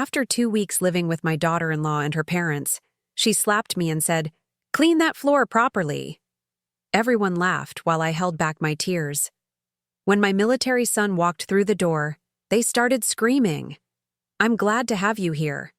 After 2 weeks living with my daughter-in-law and her parents, she slapped me and said, "Clean that floor properly." Everyone laughed while I held back my tears. When my military son walked through the door, they started screaming, "I'm glad to have you here."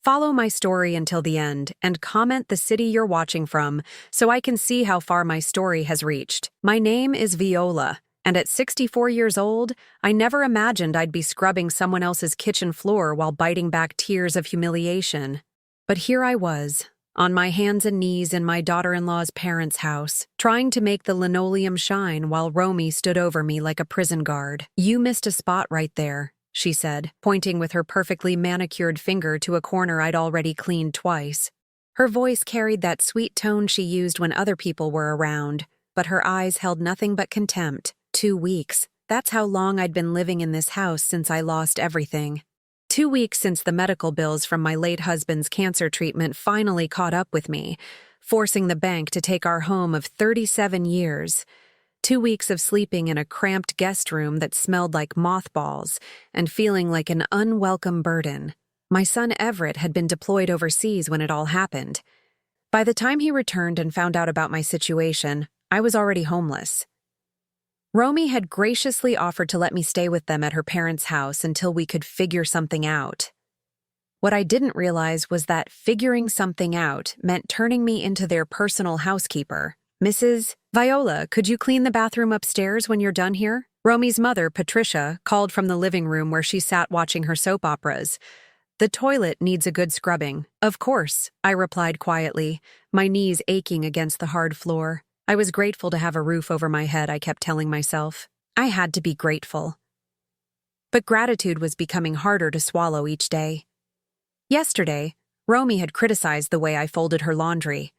Follow my story until the end and comment the city you're watching from so I can see how far my story has reached. My name is Viola, and at 64 years old, I never imagined I'd be scrubbing someone else's kitchen floor while biting back tears of humiliation. But here I was, on my hands and knees in my daughter-in-law's parents' house, trying to make the linoleum shine while Romy stood over me like a prison guard. "You missed a spot right there," she said, pointing with her perfectly manicured finger to a corner I'd already cleaned twice. Her voice carried that sweet tone she used when other people were around, but her eyes held nothing but contempt. 2 weeks. That's how long I'd been living in this house since I lost everything. 2 weeks since the medical bills from my late husband's cancer treatment finally caught up with me, forcing the bank to take our home of 37 years. 2 weeks of sleeping in a cramped guest room that smelled like mothballs and feeling like an unwelcome burden. My son Everett had been deployed overseas when it all happened. By the time he returned and found out about my situation, I was already homeless. Romy had graciously offered to let me stay with them at her parents' house until we could figure something out. What I didn't realize was that figuring something out meant turning me into their personal housekeeper. "Mrs. Viola, could you clean the bathroom upstairs when you're done here?" Romy's mother, Patricia, called from the living room where she sat watching her soap operas. "The toilet needs a good scrubbing." "Of course," I replied quietly, my knees aching against the hard floor. I was grateful to have a roof over my head, I kept telling myself. I had to be grateful. But gratitude was becoming harder to swallow each day. Yesterday, Romy had criticized the way I folded her laundry.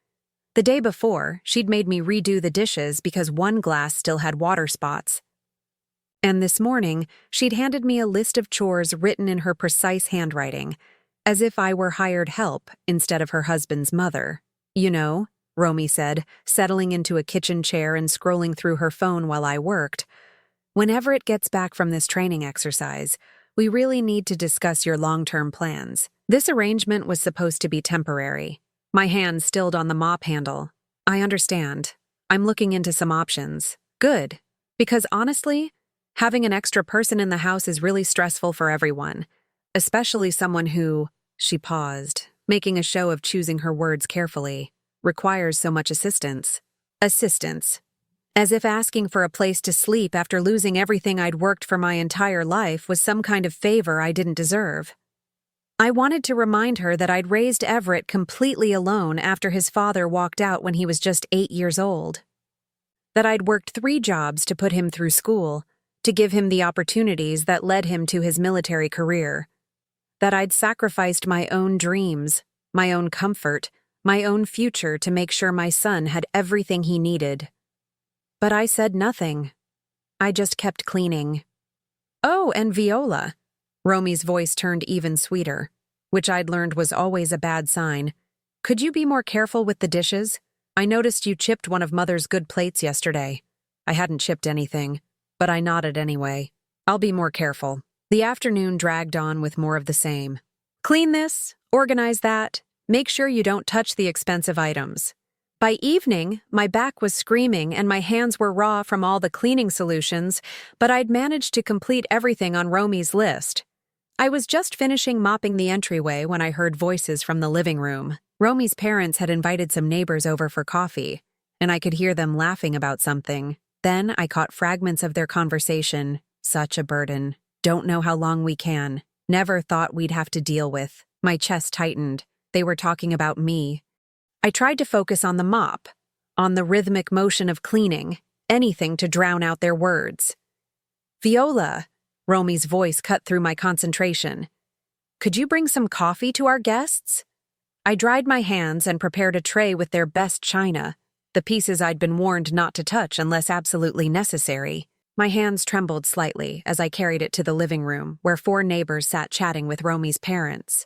The day before, she'd made me redo the dishes because one glass still had water spots. And this morning, she'd handed me a list of chores written in her precise handwriting, as if I were hired help instead of her husband's mother. "You know," Romy said, settling into a kitchen chair and scrolling through her phone while I worked, "whenever it gets back from this training exercise, we really need to discuss your long-term plans." This arrangement was supposed to be temporary. My hand stilled on the mop handle. "I understand. I'm looking into some options." "Good. Because honestly, having an extra person in the house is really stressful for everyone, especially someone who," she paused, making a show of choosing her words carefully, "requires so much assistance." Assistance. As if asking for a place to sleep after losing everything I'd worked for my entire life was some kind of favor I didn't deserve. I wanted to remind her that I'd raised Everett completely alone after his father walked out when he was just 8 years old. That I'd worked 3 jobs to put him through school, to give him the opportunities that led him to his military career. That I'd sacrificed my own dreams, my own comfort, my own future to make sure my son had everything he needed. But I said nothing. I just kept cleaning. "Oh, and Viola." Romy's voice turned even sweeter, which I'd learned was always a bad sign. "Could you be more careful with the dishes? I noticed you chipped one of Mother's good plates yesterday." I hadn't chipped anything, but I nodded anyway. "I'll be more careful." The afternoon dragged on with more of the same. "Clean this, organize that. Make sure you don't touch the expensive items." By evening, my back was screaming and my hands were raw from all the cleaning solutions, but I'd managed to complete everything on Romy's list. I was just finishing mopping the entryway when I heard voices from the living room. Romy's parents had invited some neighbors over for coffee, and I could hear them laughing about something. Then I caught fragments of their conversation. "Such a burden. Don't know how long we can. Never thought we'd have to deal with." My chest tightened. They were talking about me. I tried to focus on the mop, on the rhythmic motion of cleaning, anything to drown out their words. "Viola," Romy's voice cut through my concentration. "Could you bring some coffee to our guests?" I dried my hands and prepared a tray with their best china, the pieces I'd been warned not to touch unless absolutely necessary. My hands trembled slightly as I carried it to the living room, where 4 neighbors sat chatting with Romy's parents.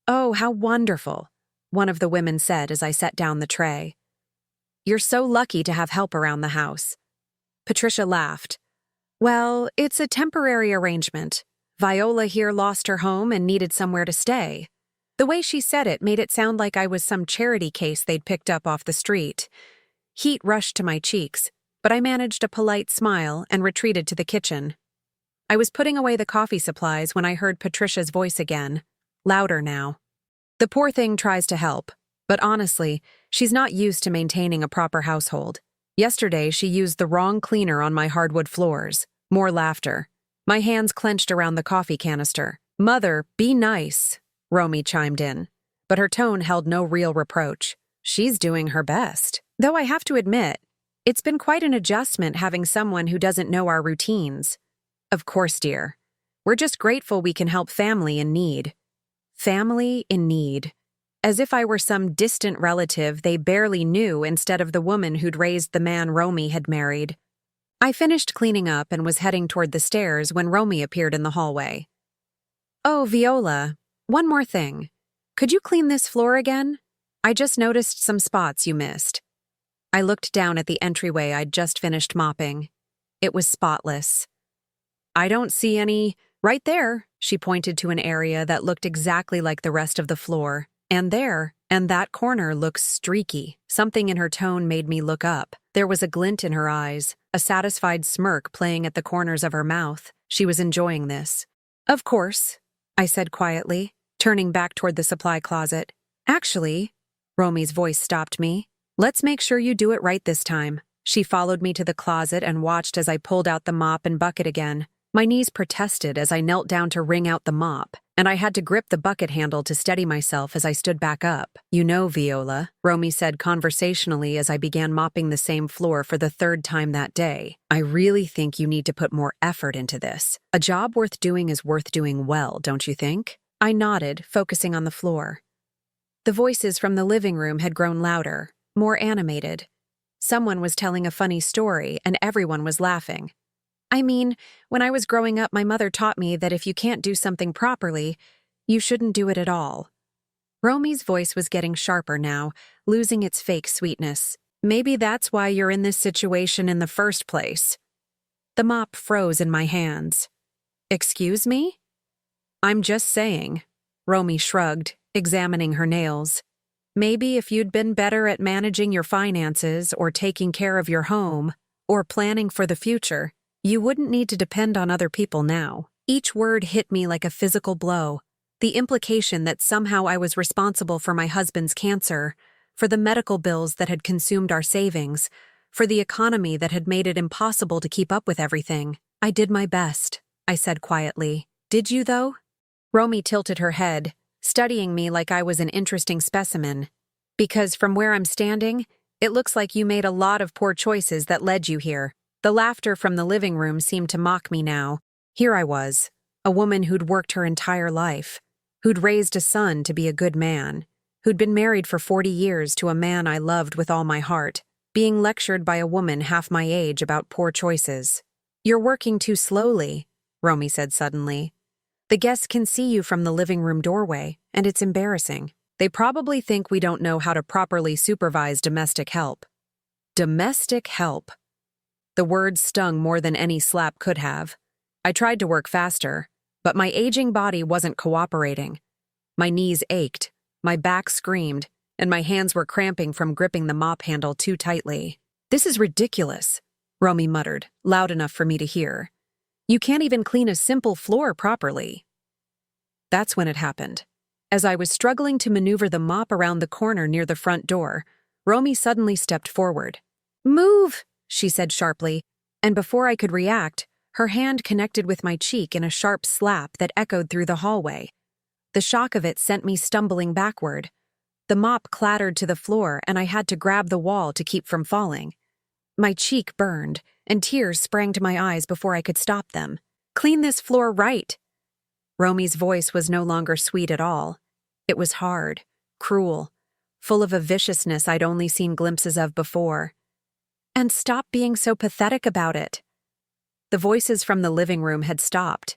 "Oh, how wonderful," one of the women said as I set down the tray. "You're so lucky to have help around the house." Patricia laughed. "Well, it's a temporary arrangement," Viola here lost her home and needed somewhere to stay. The way she said it made it sound like I was some charity case they'd picked up off the street. Heat rushed to my cheeks, but I managed a polite smile and retreated to the kitchen. I was putting away the coffee supplies when I heard Patricia's voice again, louder now. The poor thing tries to help, but honestly, she's not used to maintaining a proper household. Yesterday, she used the wrong cleaner on my hardwood floors. More laughter. My hands clenched around the coffee canister. "Mother, be nice," Romy chimed in, but her tone held no real reproach. She's doing her best. Though I have to admit, it's been quite an adjustment having someone who doesn't know our routines. Of course, dear. We're just grateful we can help family in need. Family in need. As if I were some distant relative they barely knew instead of the woman who'd raised the man Romy had married. I finished cleaning up and was heading toward the stairs when Romy appeared in the hallway. "Oh, Viola, one more thing. Could you clean this floor again? I just noticed some spots you missed." I looked down at the entryway I'd just finished mopping. It was spotless. "I don't see any—" "Right there," she pointed to an area that looked exactly like the rest of the floor. "And there, and that corner looks streaky." Something in her tone made me look up. There was a glint in her eyes, a satisfied smirk playing at the corners of her mouth. She was enjoying this. "Of course," I said quietly, turning back toward the supply closet. "Actually," Romy's voice stopped me. "Let's make sure you do it right this time." She followed me to the closet and watched as I pulled out the mop and bucket again. My knees protested as I knelt down to wring out the mop, and I had to grip the bucket handle to steady myself as I stood back up. "You know, Viola," Romy said conversationally as I began mopping the same floor for the third time that day, "I really think you need to put more effort into this. A job worth doing is worth doing well, don't you think?" I nodded, focusing on the floor. The voices from the living room had grown louder, more animated. Someone was telling a funny story, and everyone was laughing. I mean, when I was growing up, my mother taught me that if you can't do something properly, you shouldn't do it at all. Romy's voice was getting sharper now, losing its fake sweetness. "Maybe that's why you're in this situation in the first place." The mop froze in my hands. "Excuse me?" "I'm just saying," Romy shrugged, examining her nails. "Maybe if you'd been better at managing your finances or taking care of your home or planning for the future, you wouldn't need to depend on other people now." Each word hit me like a physical blow. The implication that somehow I was responsible for my husband's cancer, for the medical bills that had consumed our savings, for the economy that had made it impossible to keep up with everything. "I did my best," I said quietly. "Did you, though?" Romy tilted her head, studying me like I was an interesting specimen. "Because from where I'm standing, it looks like you made a lot of poor choices that led you here." The laughter from the living room seemed to mock me now. Here I was, a woman who'd worked her entire life, who'd raised a son to be a good man, who'd been married for 40 years to a man I loved with all my heart, being lectured by a woman half my age about poor choices. "You're working too slowly," Romy said suddenly. "The guests can see you from the living room doorway, and it's embarrassing. They probably think we don't know how to properly supervise domestic help." Domestic help. The word stung more than any slap could have. I tried to work faster, but my aging body wasn't cooperating. My knees ached, my back screamed, and my hands were cramping from gripping the mop handle too tightly. "This is ridiculous," Romy muttered, loud enough for me to hear. "You can't even clean a simple floor properly." That's when it happened. As I was struggling to maneuver the mop around the corner near the front door, Romy suddenly stepped forward. "Move!" she said sharply, and before I could react, her hand connected with my cheek in a sharp slap that echoed through the hallway. The shock of it sent me stumbling backward. The mop clattered to the floor, and I had to grab the wall to keep from falling. My cheek burned, and tears sprang to my eyes before I could stop them. "Clean this floor right!" Romy's voice was no longer sweet at all. It was hard, cruel, full of a viciousness I'd only seen glimpses of before. "And stop being so pathetic about it." The voices from the living room had stopped.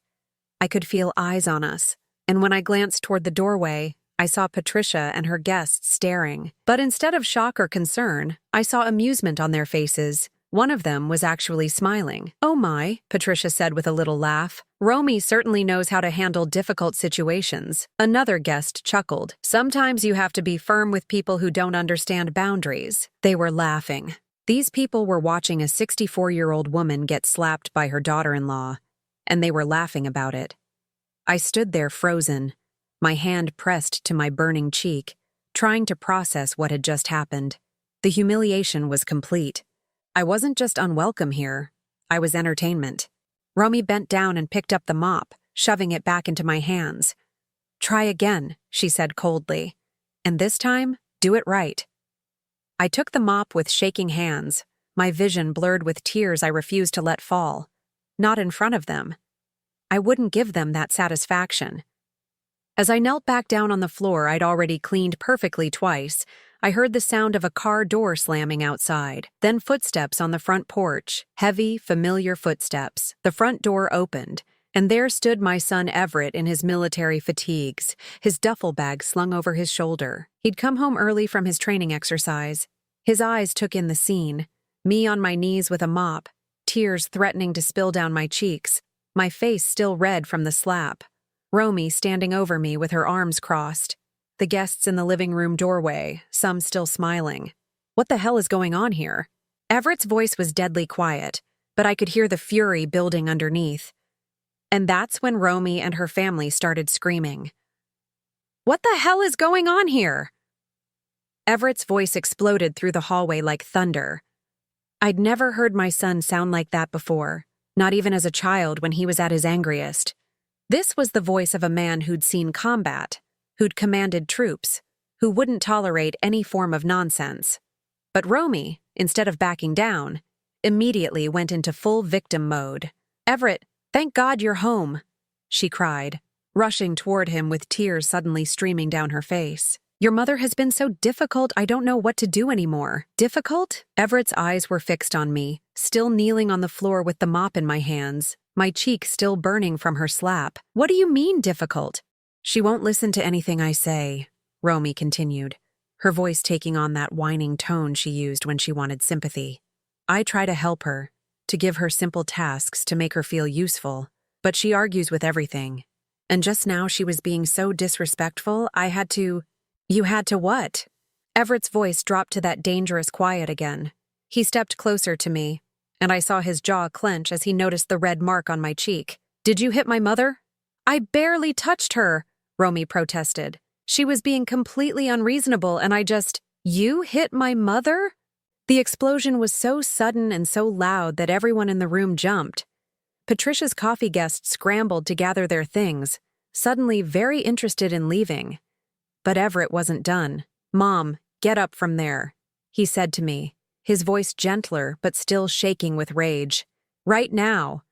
I could feel eyes on us, and when I glanced toward the doorway, I saw Patricia and her guests staring. But instead of shock or concern, I saw amusement on their faces. One of them was actually smiling. "Oh my," Patricia said with a little laugh. Romy certainly knows how to handle difficult situations. Another guest chuckled. Sometimes you have to be firm with people who don't understand boundaries. They were laughing. These people were watching a 64-year-old woman get slapped by her daughter-in-law, and they were laughing about it. I stood there frozen, my hand pressed to my burning cheek, trying to process what had just happened. The humiliation was complete. I wasn't just unwelcome here, I was entertainment. Romy bent down and picked up the mop, shoving it back into my hands. "Try again," she said coldly. "And this time, do it right." I took the mop with shaking hands, my vision blurred with tears I refused to let fall. Not in front of them. I wouldn't give them that satisfaction. As I knelt back down on the floor I'd already cleaned perfectly twice, I heard the sound of a car door slamming outside, then footsteps on the front porch, heavy, familiar footsteps. The front door opened, and there stood my son Everett in his military fatigues, his duffel bag slung over his shoulder. He'd come home early from his training exercise. His eyes took in the scene, me on my knees with a mop, tears threatening to spill down my cheeks, my face still red from the slap. Romy standing over me with her arms crossed. The guests in the living room doorway, some still smiling. What the hell is going on here? Everett's voice was deadly quiet, but I could hear the fury building underneath. And that's when Romy and her family started screaming. "What the hell is going on here?" Everett's voice exploded through the hallway like thunder. I'd never heard my son sound like that before, not even as a child when he was at his angriest. This was the voice of a man who'd seen combat, who'd commanded troops, who wouldn't tolerate any form of nonsense. But Romy, instead of backing down, immediately went into full victim mode. "Everett, thank God you're home," she cried, rushing toward him with tears suddenly streaming down her face. "Your mother has been so difficult, I don't know what to do anymore." "Difficult?" Everett's eyes were fixed on me, still kneeling on the floor with the mop in my hands, my cheek still burning from her slap. "What do you mean, difficult?" "She won't listen to anything I say," Romy continued, her voice taking on that whining tone she used when she wanted sympathy. "I try to help her, to give her simple tasks to make her feel useful, but she argues with everything. And just now she was being so disrespectful, I had to—" "You had to what?" Everett's voice dropped to that dangerous quiet again. He stepped closer to me, and I saw his jaw clench as he noticed the red mark on my cheek. "Did you hit my mother?" "I barely touched her," Romy protested. "She was being completely unreasonable and You hit my mother?" The explosion was so sudden and so loud that everyone in the room jumped. Patricia's coffee guests scrambled to gather their things, suddenly very interested in leaving. But Everett wasn't done. "Mom, get up from there," he said to me, his voice gentler but still shaking with rage. "Right now."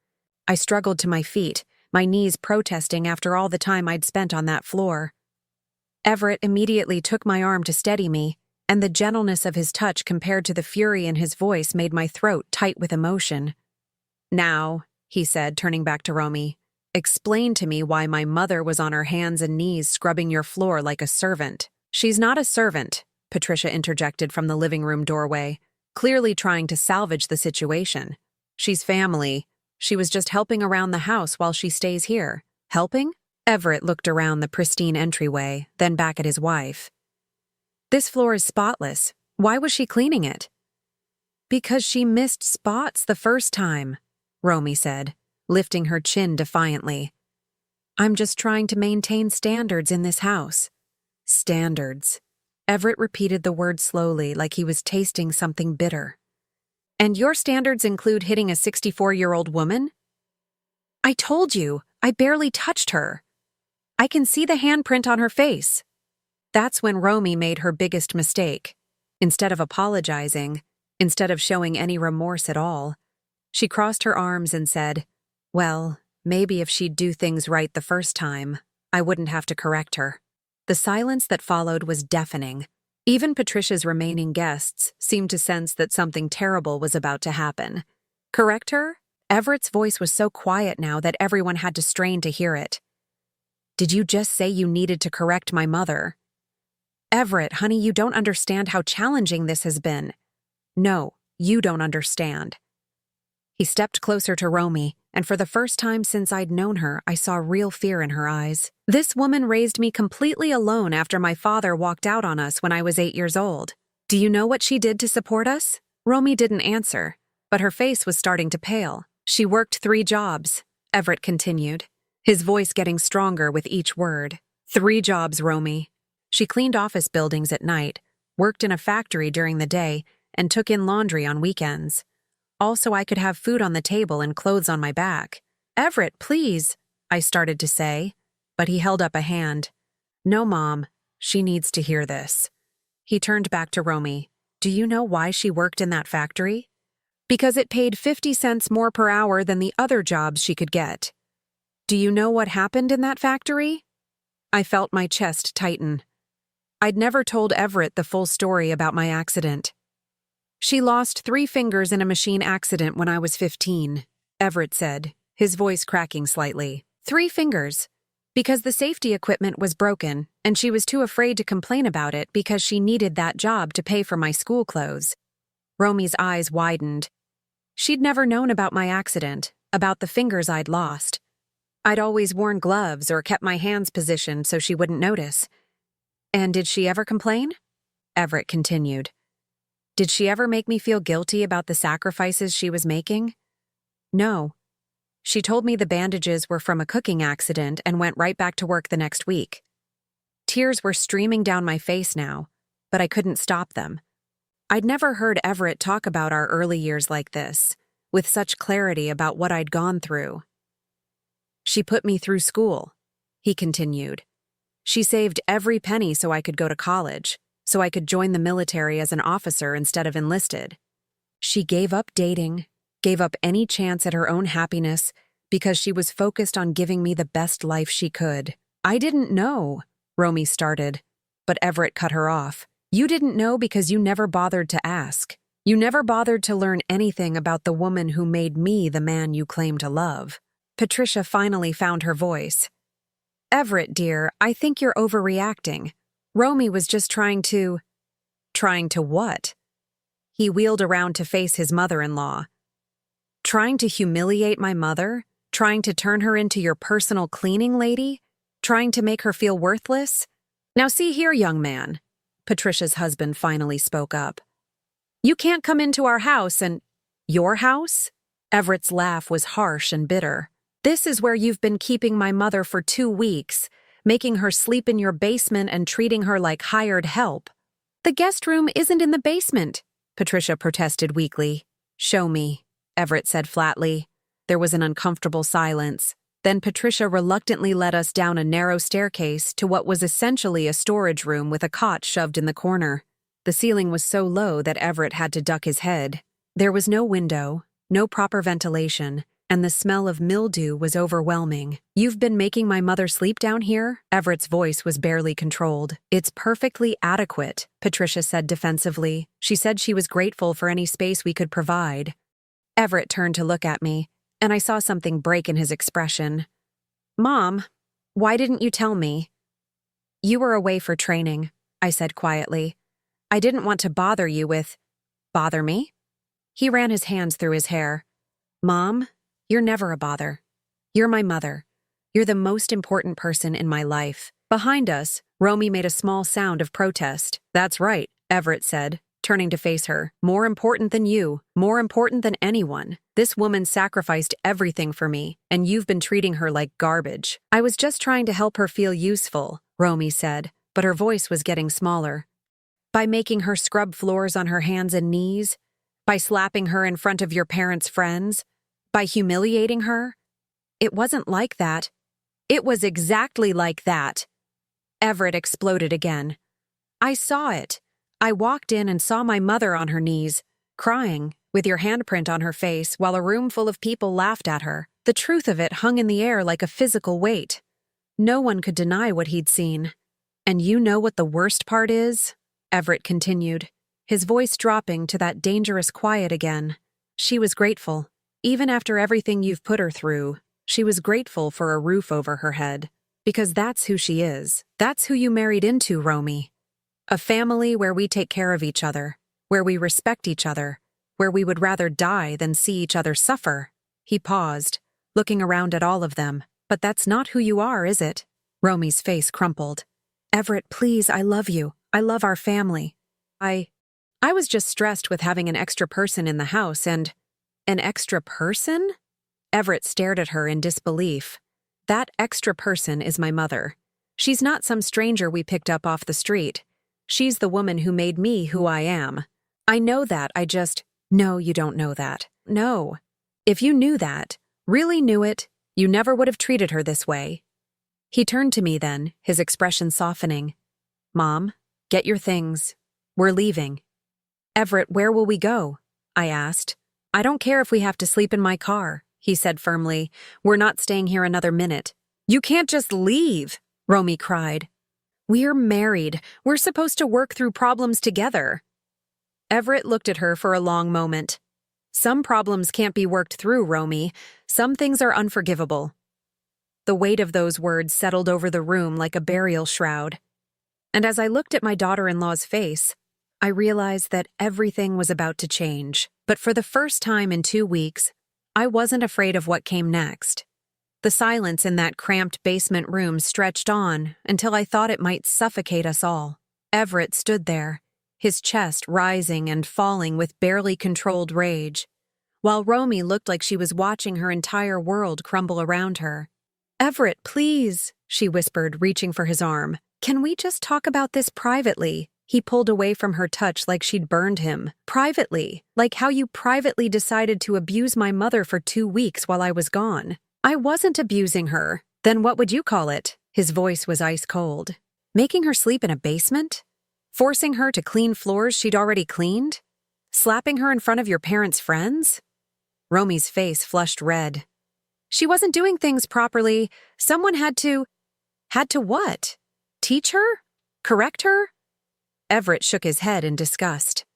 I struggled to my feet, my knees protesting after all the time I'd spent on that floor. Everett immediately took my arm to steady me, and the gentleness of his touch compared to the fury in his voice made my throat tight with emotion. "Now," he said, turning back to Romy, "explain to me why my mother was on her hands and knees scrubbing your floor like a servant." "She's not a servant," Patricia interjected from the living room doorway, clearly trying to salvage the situation. "She's family. She was just helping around the house while she stays here." "Helping?" Everett looked around the pristine entryway, then back at his wife. "This floor is spotless. Why was she cleaning it?" "Because she missed spots the first time," Romy said, lifting her chin defiantly. "I'm just trying to maintain standards in this house." "Standards." Everett repeated the word slowly, like he was tasting something bitter. "And your standards include hitting a 64-year-old woman?" "I told you, I barely touched her. I can see the handprint on her face." That's when Romy made her biggest mistake. Instead of apologizing, instead of showing any remorse at all, she crossed her arms and said, "Well, maybe if she'd do things right the first time, I wouldn't have to correct her." The silence that followed was deafening. Even Patricia's remaining guests seemed to sense that something terrible was about to happen. "Correct her?" Everett's voice was so quiet now that everyone had to strain to hear it. "Did you just say you needed to correct my mother?" "Everett, honey, you don't understand how challenging this has been." "No, you don't understand." He stepped closer to Romy, and for the first time since I'd known her, I saw real fear in her eyes. This woman raised me completely alone after my father walked out on us when I was 8 years old. Do you know what she did to support us? Romy didn't answer, but her face was starting to pale. She worked 3 jobs, Everett continued, his voice getting stronger with each word. 3 jobs, Romy. She cleaned office buildings at night, worked in a factory during the day, and took in laundry on weekends. Also, I could have food on the table and clothes on my back. Everett, please, I started to say, but he held up a hand. No, Mom, she needs to hear this. He turned back to Romy. Do you know why she worked in that factory? Because it paid 50 cents more per hour than the other jobs she could get. Do you know what happened in that factory? I felt my chest tighten. I'd never told Everett the full story about my accident. She lost 3 fingers in a machine accident when I was 15, Everett said, his voice cracking slightly. 3 fingers. Because the safety equipment was broken, and she was too afraid to complain about it because she needed that job to pay for my school clothes. Romy's eyes widened. She'd never known about my accident, about the fingers I'd lost. I'd always worn gloves or kept my hands positioned so she wouldn't notice. And did she ever complain? Everett continued. Did she ever make me feel guilty about the sacrifices she was making? No. She told me the bandages were from a cooking accident and went right back to work the next week. Tears were streaming down my face now, but I couldn't stop them. I'd never heard Everett talk about our early years like this, with such clarity about what I'd gone through. She put me through school, he continued. She saved every penny so I could go to college, so I could join the military as an officer instead of enlisted. She gave up dating, gave up any chance at her own happiness because she was focused on giving me the best life she could. I didn't know, Romy started, but Everett cut her off. You didn't know because you never bothered to ask. You never bothered to learn anything about the woman who made me the man you claim to love. Patricia finally found her voice. Everett, dear, I think you're overreacting. Romy was just trying to… Trying to what? He wheeled around to face his mother-in-law. Trying to humiliate my mother? Trying to turn her into your personal cleaning lady? Trying to make her feel worthless? Now see here, young man. Patricia's husband finally spoke up. You can't come into our house and… Your house? Everett's laugh was harsh and bitter. This is where you've been keeping my mother for 2 weeks, making her sleep in your basement and treating her like hired help. The guest room isn't in the basement, Patricia protested weakly. Show me, Everett said flatly. There was an uncomfortable silence. Then Patricia reluctantly led us down a narrow staircase to what was essentially a storage room with a cot shoved in the corner. The ceiling was so low that Everett had to duck his head. There was no window, no proper ventilation, and the smell of mildew was overwhelming. You've been making my mother sleep down here? Everett's voice was barely controlled. It's perfectly adequate, Patricia said defensively. She said she was grateful for any space we could provide. Everett turned to look at me, and I saw something break in his expression. Mom, why didn't you tell me? You were away for training, I said quietly. I didn't want to bother you with… Bother me? He ran his hands through his hair. Mom, you're never a bother. You're my mother. You're the most important person in my life. Behind us, Romy made a small sound of protest. That's right, Everett said, turning to face her. More important than you. More important than anyone. This woman sacrificed everything for me, and you've been treating her like garbage. I was just trying to help her feel useful, Romy said, but her voice was getting smaller. By making her scrub floors on her hands and knees? By slapping her in front of your parents' friends? By humiliating her? It wasn't like that. It was exactly like that. Everett exploded again. I saw it. I walked in and saw my mother on her knees, crying, with your handprint on her face, while a room full of people laughed at her. The truth of it hung in the air like a physical weight. No one could deny what he'd seen. And you know what the worst part is? Everett continued, his voice dropping to that dangerous quiet again. She was grateful. Even after everything you've put her through, she was grateful for a roof over her head. Because that's who she is. That's who you married into, Romy. A family where we take care of each other, where we respect each other, where we would rather die than see each other suffer. He paused, looking around at all of them. But that's not who you are, is it? Romy's face crumpled. Everett, please, I love you. I love our family. I was just stressed with having an extra person in the house and… An extra person? Everett stared at her in disbelief. That extra person is my mother. She's not some stranger we picked up off the street. She's the woman who made me who I am. I know that, No, you don't know that. No. If you knew that, really knew it, you never would have treated her this way. He turned to me then, his expression softening. Mom, get your things. We're leaving. Everett, where will we go? I asked. I don't care if we have to sleep in my car, he said firmly. We're not staying here another minute. You can't just leave, Romy cried. We're married. We're supposed to work through problems together. Everett looked at her for a long moment. Some problems can't be worked through, Romy. Some things are unforgivable. The weight of those words settled over the room like a burial shroud. And as I looked at my daughter-in-law's face, I realized that everything was about to change. But for the first time in 2 weeks, I wasn't afraid of what came next. The silence in that cramped basement room stretched on until I thought it might suffocate us all. Everett stood there, his chest rising and falling with barely controlled rage, while Romy looked like she was watching her entire world crumble around her. Everett, please, she whispered, reaching for his arm. Can we just talk about this privately? He pulled away from her touch like she'd burned him. Privately, like how you privately decided to abuse my mother for 2 weeks while I was gone. I wasn't abusing her. Then what would you call it? His voice was ice cold. Making her sleep in a basement? Forcing her to clean floors she'd already cleaned? Slapping her in front of your parents' friends? Romy's face flushed red. She wasn't doing things properly. Someone had to… Had to what? Teach her? Correct her? Everett shook his head in disgust.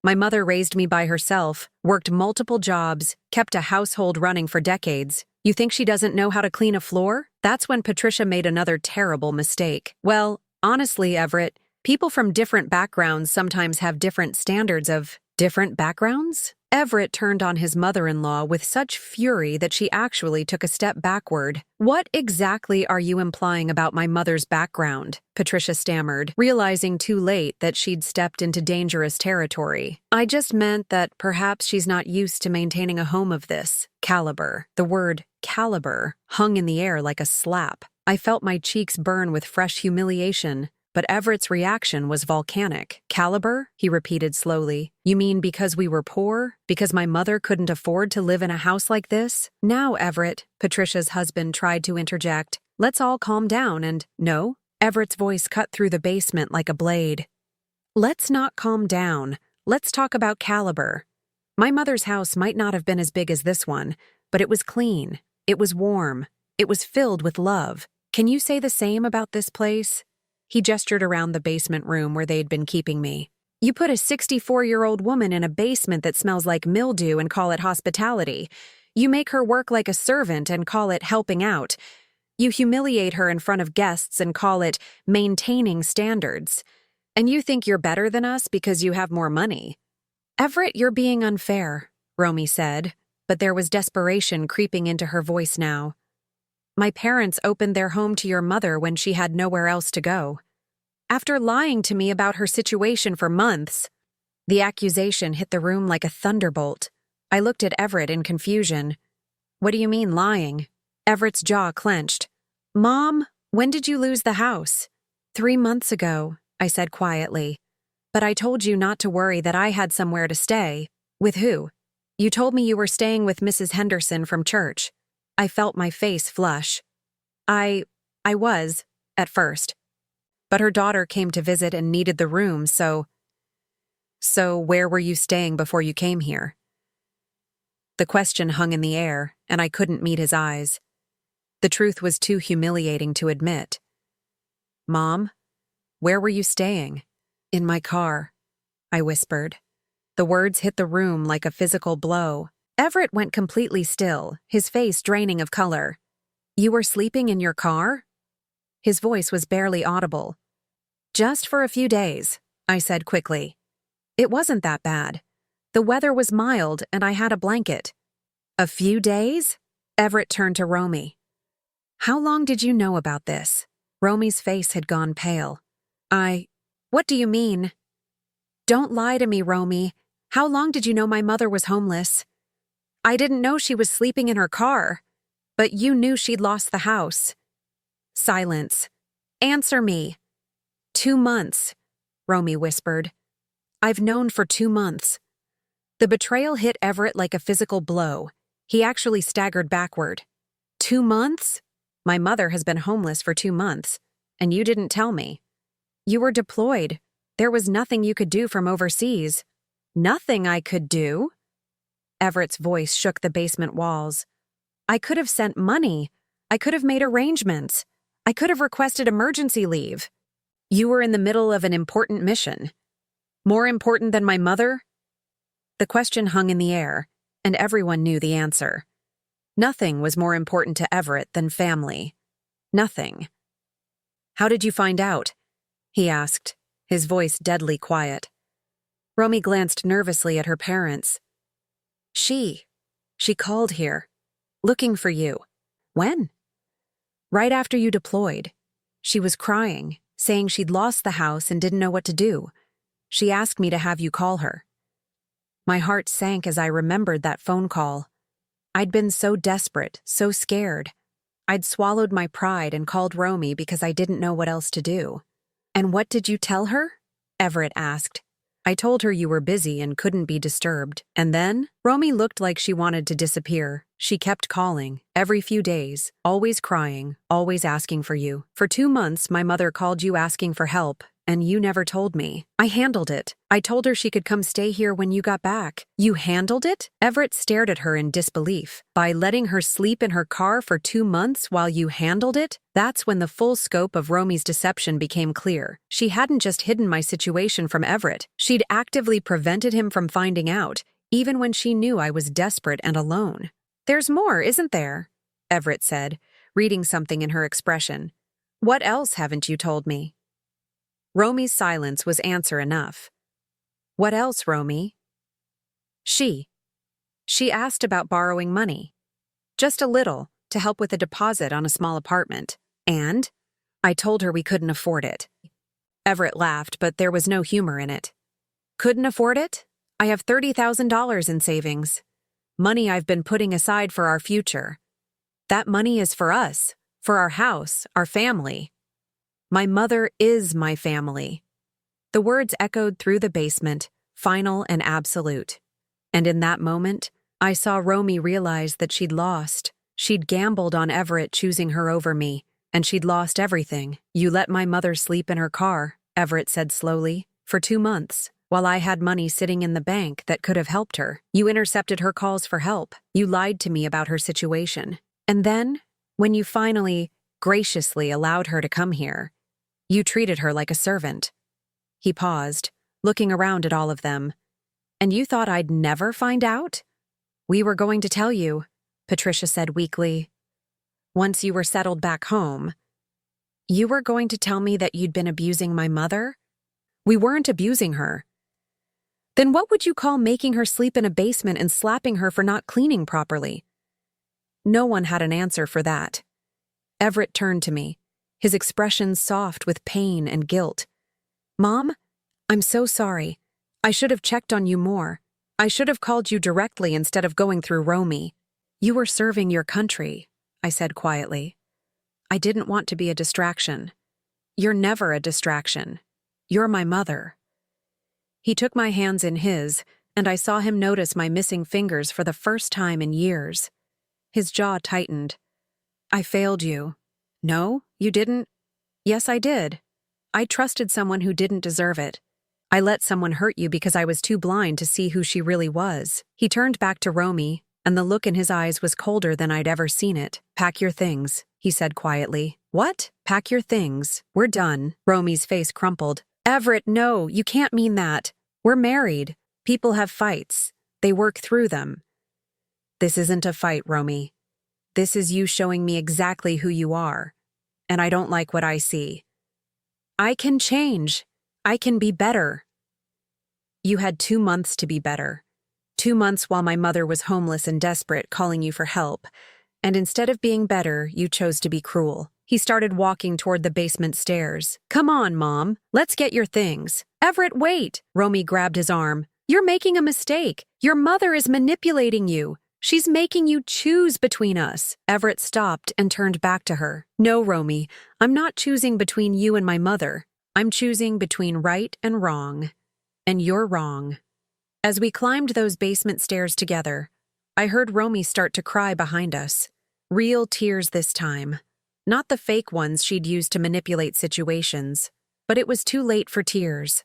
My mother raised me by herself, worked multiple jobs, kept a household running for decades. You think she doesn't know how to clean a floor? That's when Patricia made another terrible mistake. Well, honestly, Everett, people from different backgrounds sometimes have different standards of… Different backgrounds? Everett turned on his mother-in-law with such fury that she actually took a step backward. What exactly are you implying about my mother's background? Patricia stammered, realizing too late that she'd stepped into dangerous territory. I just meant that perhaps she's not used to maintaining a home of this caliber. The word caliber hung in the air like a slap. I felt my cheeks burn with fresh humiliation. But Everett's reaction was volcanic. Caliber? He repeated slowly. You mean because we were poor? Because my mother couldn't afford to live in a house like this? Now, Everett, Patricia's husband tried to interject. Let's all calm down and… No? Everett's voice cut through the basement like a blade. Let's not calm down. Let's talk about caliber. My mother's house might not have been as big as this one, but it was clean. It was warm. It was filled with love. Can you say the same about this place? He gestured around the basement room where they'd been keeping me. You put a 64-year-old woman in a basement that smells like mildew and call it hospitality. You make her work like a servant and call it helping out. You humiliate her in front of guests and call it maintaining standards. And you think you're better than us because you have more money. Everett, you're being unfair, Romy said, but there was desperation creeping into her voice now. My parents opened their home to your mother when she had nowhere else to go. After lying to me about her situation for months, the accusation hit the room like a thunderbolt. I looked at Everett in confusion. What do you mean lying? Everett's jaw clenched. Mom, when did you lose the house? 3 months ago, I said quietly. But I told you not to worry that I had somewhere to stay. With who? You told me you were staying with Mrs. Henderson from church. I felt my face flush. I was, at first. But her daughter came to visit and needed the room, so… So where were you staying before you came here? The question hung in the air, and I couldn't meet his eyes. The truth was too humiliating to admit. Mom, where were you staying? In my car, I whispered. The words hit the room like a physical blow. Everett went completely still, his face draining of color. You were sleeping in your car? His voice was barely audible. Just for a few days, I said quickly. It wasn't that bad. The weather was mild and I had a blanket. A few days? Everett turned to Romy. How long did you know about this? Romy's face had gone pale. What do you mean? Don't lie to me, Romy. How long did you know my mother was homeless? I didn't know she was sleeping in her car. But you knew she'd lost the house. Silence. Answer me. 2 months, Romy whispered. I've known for 2 months. The betrayal hit Everett like a physical blow. He actually staggered backward. 2 months? My mother has been homeless for 2 months, and you didn't tell me. You were deployed. There was nothing you could do from overseas. Nothing I could do? Everett's voice shook the basement walls. I could have sent money. I could have made arrangements. I could have requested emergency leave. You were in the middle of an important mission. More important than my mother? The question hung in the air, and everyone knew the answer. Nothing was more important to Everett than family. Nothing. How did you find out? He asked, his voice deadly quiet. Romy glanced nervously at her parents. She called here, looking for you. When? Right after you deployed. She was crying, saying she'd lost the house and didn't know what to do. She asked me to have you call her. My heart sank as I remembered that phone call. I'd been so desperate, so scared. I'd swallowed my pride and called Romy because I didn't know what else to do. And what did you tell her? Everett asked. I told her you were busy and couldn't be disturbed. And then, Romy looked like she wanted to disappear. She kept calling, every few days, always crying, always asking for you. For 2 months, my mother called you asking for help, and you never told me. I handled it. I told her she could come stay here when you got back. You handled it? Everett stared at her in disbelief. By letting her sleep in her car for 2 months while you handled it? That's when the full scope of Romy's deception became clear. She hadn't just hidden my situation from Everett. She'd actively prevented him from finding out, even when she knew I was desperate and alone. There's more, isn't there? Everett said, reading something in her expression. What else haven't you told me? Romy's silence was answer enough. What else, Romy? She asked about borrowing money. Just a little, to help with a deposit on a small apartment. And I told her we couldn't afford it. Everett laughed, but there was no humor in it. Couldn't afford it? I have $30,000 in savings. Money I've been putting aside for our future. That money is for us, for our house, our family. My mother is my family. The words echoed through the basement, final and absolute. And in that moment, I saw Romy realize that she'd lost. She'd gambled on Everett choosing her over me, and she'd lost everything. You let my mother sleep in her car, Everett said slowly, for 2 months. While I had money sitting in the bank that could have helped her, you intercepted her calls for help. You lied to me about her situation. And then, when you finally, graciously allowed her to come here, you treated her like a servant. He paused, looking around at all of them. And you thought I'd never find out? We were going to tell you, Patricia said weakly. Once you were settled back home. You were going to tell me that you'd been abusing my mother? We weren't abusing her. Then what would you call making her sleep in a basement and slapping her for not cleaning properly? No one had an answer for that. Everett turned to me, his expression soft with pain and guilt. Mom, I'm so sorry. I should have checked on you more. I should have called you directly instead of going through Romy. You were serving your country, I said quietly. I didn't want to be a distraction. You're never a distraction. You're my mother. He took my hands in his, and I saw him notice my missing fingers for the first time in years. His jaw tightened. I failed you. No, you didn't. Yes, I did. I trusted someone who didn't deserve it. I let someone hurt you because I was too blind to see who she really was. He turned back to Romy, and the look in his eyes was colder than I'd ever seen it. Pack your things, he said quietly. What? Pack your things. We're done. Romy's face crumpled. Everett, no, you can't mean that. We're married. People have fights. They work through them. This isn't a fight, Romy. This is you showing me exactly who you are. And I don't like what I see. I can change. I can be better. You had 2 months to be better. 2 months while my mother was homeless and desperate, calling you for help. And instead of being better, you chose to be cruel. He started walking toward the basement stairs. Come on, Mom. Let's get your things. Everett, wait! Romy grabbed his arm. You're making a mistake. Your mother is manipulating you. She's making you choose between us. Everett stopped and turned back to her. No, Romy, I'm not choosing between you and my mother. I'm choosing between right and wrong. And you're wrong. As we climbed those basement stairs together, I heard Romy start to cry behind us. Real tears this time. Not the fake ones she'd used to manipulate situations. But it was too late for tears.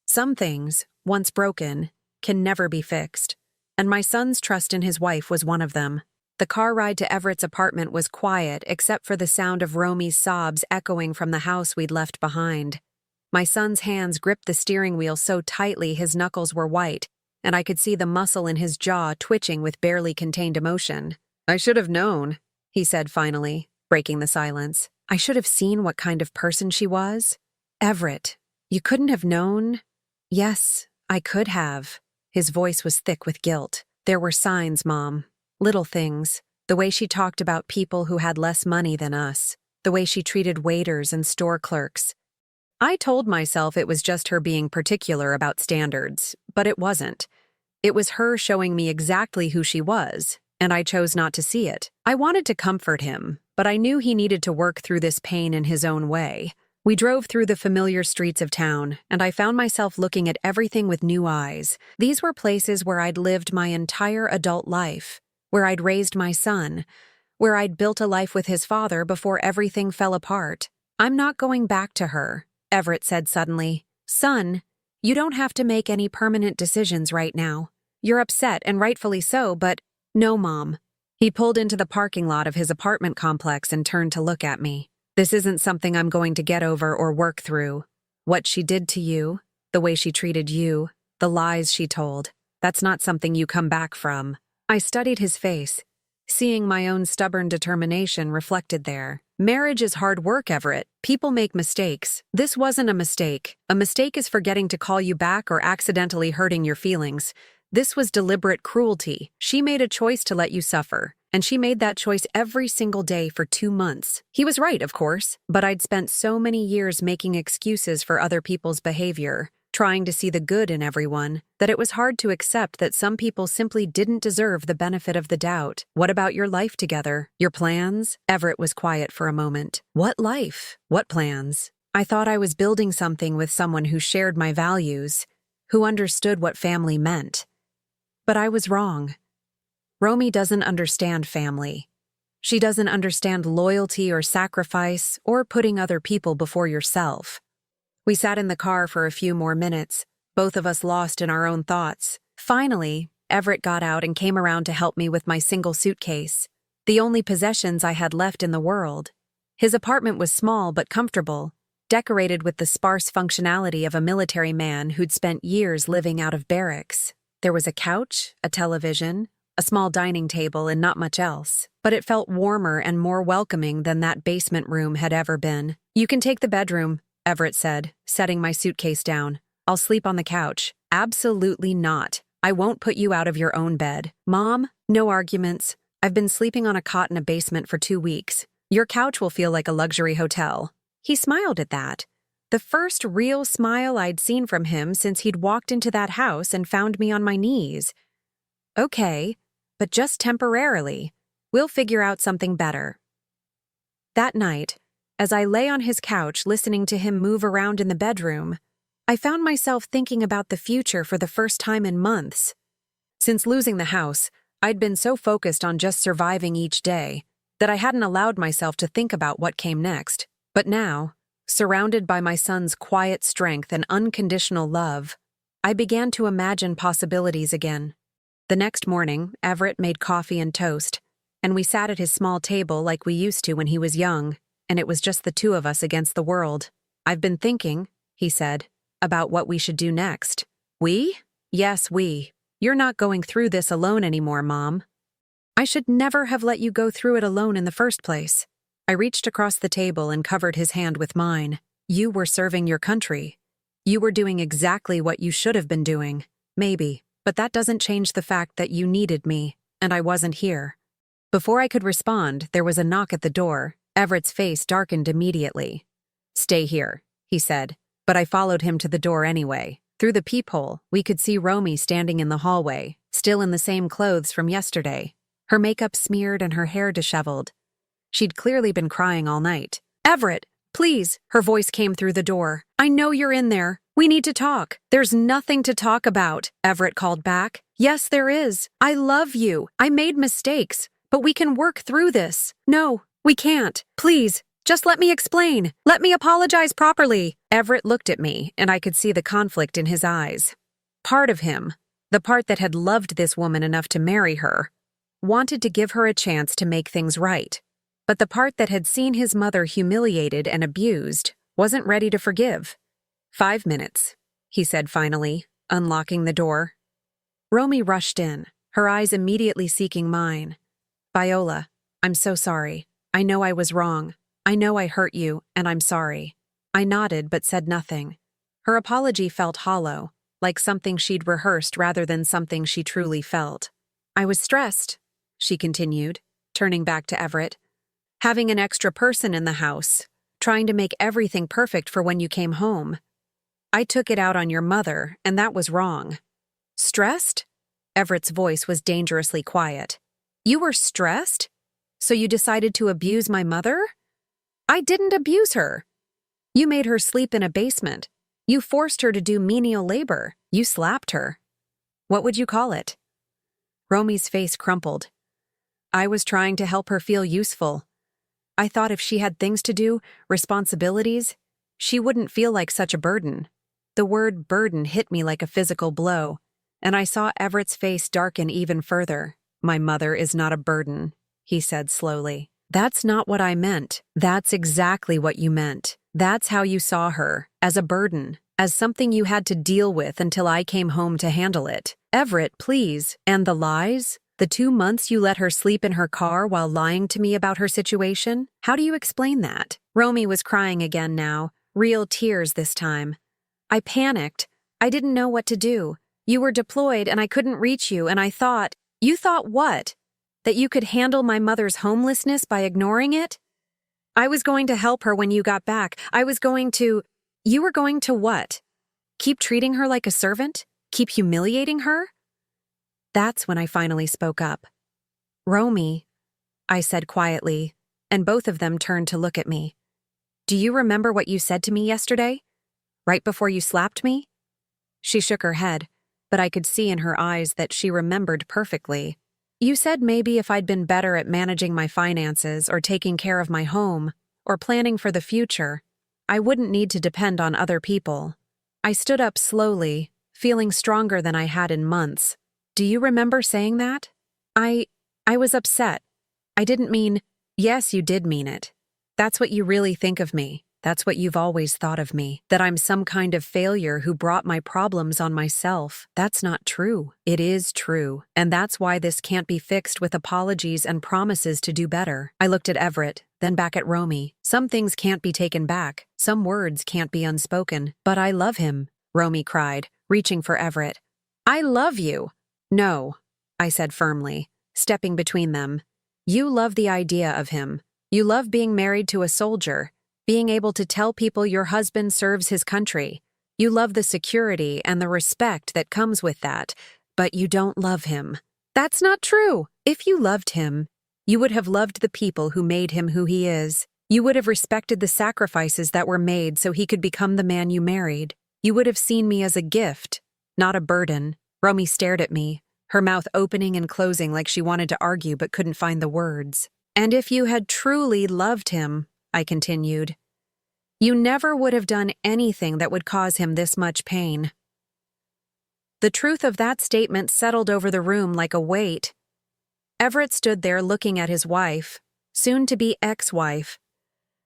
Some things, once broken, can never be fixed. And my son's trust in his wife was one of them. The car ride to Everett's apartment was quiet except for the sound of Romy's sobs echoing from the house we'd left behind. My son's hands gripped the steering wheel so tightly his knuckles were white, and I could see the muscle in his jaw twitching with barely contained emotion. I should have known, he said finally, breaking the silence. I should have seen what kind of person she was. Everett, you couldn't have known? Yes, I could have. His voice was thick with guilt. There were signs, Mom. Little things. The way she talked about people who had less money than us. The way she treated waiters and store clerks. I told myself it was just her being particular about standards, but it wasn't. It was her showing me exactly who she was, and I chose not to see it. I wanted to comfort him, but I knew he needed to work through this pain in his own way. We drove through the familiar streets of town, and I found myself looking at everything with new eyes. These were places where I'd lived my entire adult life, where I'd raised my son, where I'd built a life with his father before everything fell apart. I'm not going back to her, Everett said suddenly. Son, you don't have to make any permanent decisions right now. You're upset, and rightfully so, but no, Mom. He pulled into the parking lot of his apartment complex and turned to look at me. This isn't something I'm going to get over or work through. What she did to you, the way she treated you, the lies she told, that's not something you come back from. I studied his face, seeing my own stubborn determination reflected there. Marriage is hard work, Everett. People make mistakes. This wasn't a mistake. A mistake is forgetting to call you back or accidentally hurting your feelings. This was deliberate cruelty. She made a choice to let you suffer, and she made that choice every single day for 2 months. He was right, of course, but I'd spent so many years making excuses for other people's behavior, trying to see the good in everyone, that it was hard to accept that some people simply didn't deserve the benefit of the doubt. What about your life together? Your plans? Everett was quiet for a moment. What life? What plans? I thought I was building something with someone who shared my values, who understood what family meant. But I was wrong. Romy doesn't understand family. She doesn't understand loyalty or sacrifice or putting other people before yourself. We sat in the car for a few more minutes, both of us lost in our own thoughts. Finally, Everett got out and came around to help me with my single suitcase, the only possessions I had left in the world. His apartment was small but comfortable, decorated with the sparse functionality of a military man who'd spent years living out of barracks. There was a couch, a television, a small dining table, and not much else. But it felt warmer and more welcoming than that basement room had ever been. You can take the bedroom, Everett said, setting my suitcase down. I'll sleep on the couch. Absolutely not. I won't put you out of your own bed. Mom, no arguments. I've been sleeping on a cot in a basement for 2 weeks. Your couch will feel like a luxury hotel. He smiled at that. The first real smile I'd seen from him since he'd walked into that house and found me on my knees. Okay, but just temporarily. We'll figure out something better. That night, as I lay on his couch listening to him move around in the bedroom, I found myself thinking about the future for the first time in months. Since losing the house, I'd been so focused on just surviving each day that I hadn't allowed myself to think about what came next. But now, surrounded by my son's quiet strength and unconditional love, I began to imagine possibilities again. The next morning, Everett made coffee and toast, and we sat at his small table like we used to when he was young, and it was just the two of us against the world. I've been thinking, he said, about what we should do next. We? Yes, we. You're not going through this alone anymore, Mom. I should never have let you go through it alone in the first place. I reached across the table and covered his hand with mine. You were serving your country. You were doing exactly what you should have been doing. Maybe. But that doesn't change the fact that you needed me, and I wasn't here. Before I could respond, there was a knock at the door. Everett's face darkened immediately. "Stay here," he said, but I followed him to the door anyway. Through the peephole, we could see Romy standing in the hallway, still in the same clothes from yesterday, her makeup smeared and her hair disheveled. She'd clearly been crying all night. "Everett, please," her voice came through the door. "I know you're in there. We need to talk." "There's nothing to talk about," Everett called back. "Yes, there is. I love you. I made mistakes, but we can work through this." "No, we can't. Please, just let me explain. Let me apologize properly." Everett looked at me, and I could see the conflict in his eyes. Part of him, the part that had loved this woman enough to marry her, wanted to give her a chance to make things right. But the part that had seen his mother humiliated and abused wasn't ready to forgive. "5 minutes," he said finally, unlocking the door. Romy rushed in, her eyes immediately seeking mine. "Viola, I'm so sorry. I know I was wrong. I know I hurt you, and I'm sorry." I nodded but said nothing. Her apology felt hollow, like something she'd rehearsed rather than something she truly felt. "I was stressed," she continued, turning back to Everett. "Having an extra person in the house, trying to make everything perfect for when you came home. I took it out on your mother, and that was wrong." "Stressed?" Everett's voice was dangerously quiet. "You were stressed? So you decided to abuse my mother?" "I didn't abuse her. You made her sleep in a basement. You forced her to do menial labor. You slapped her. What would you call it?" Romy's face crumpled. "I was trying to help her feel useful. I thought if she had things to do, responsibilities, she wouldn't feel like such a burden." The word burden hit me like a physical blow, and I saw Everett's face darken even further. "My mother is not a burden," he said slowly. "That's not what I meant. That's exactly what you meant. That's how you saw her, as a burden, as something you had to deal with until I came home to handle it. Everett, please. And the lies? The 2 months you let her sleep in her car while lying to me about her situation? How do you explain that?" Romy was crying again now, real tears this time. "I panicked. I didn't know what to do. You were deployed and I couldn't reach you, and I thought—" "You thought what? That you could handle my mother's homelessness by ignoring it? I was going to help her when you got back. I was going to—" "You were going to what? Keep treating her like a servant? Keep humiliating her?" That's when I finally spoke up. "Romy," I said quietly, and both of them turned to look at me. "Do you remember what you said to me yesterday? Right before you slapped me?" She shook her head, but I could see in her eyes that she remembered perfectly. "You said maybe if I'd been better at managing my finances or taking care of my home or planning for the future, I wouldn't need to depend on other people." I stood up slowly, feeling stronger than I had in months. "Do you remember saying that?" I was upset. I didn't mean—" "Yes, you did mean it. That's what you really think of me. That's what you've always thought of me, that I'm some kind of failure who brought my problems on myself. That's not true. It is true, and that's why this can't be fixed with apologies and promises to do better." I looked at Everett, then back at Romy. "Some things can't be taken back. Some words can't be unspoken. But I love him," Romy cried, reaching for Everett. "I love you." "No," I said firmly, stepping between them. "You love the idea of him. You love being married to a soldier, being able to tell people your husband serves his country. You love the security and the respect that comes with that, but you don't love him." "That's not true. If you loved him, you would have loved the people who made him who he is. You would have respected the sacrifices that were made so he could become the man you married. You would have seen me as a gift, not a burden." Romy stared at me, her mouth opening and closing like she wanted to argue but couldn't find the words. "And if you had truly loved him," I continued, "you never would have done anything that would cause him this much pain." The truth of that statement settled over the room like a weight. Everett stood there looking at his wife, soon-to-be ex-wife,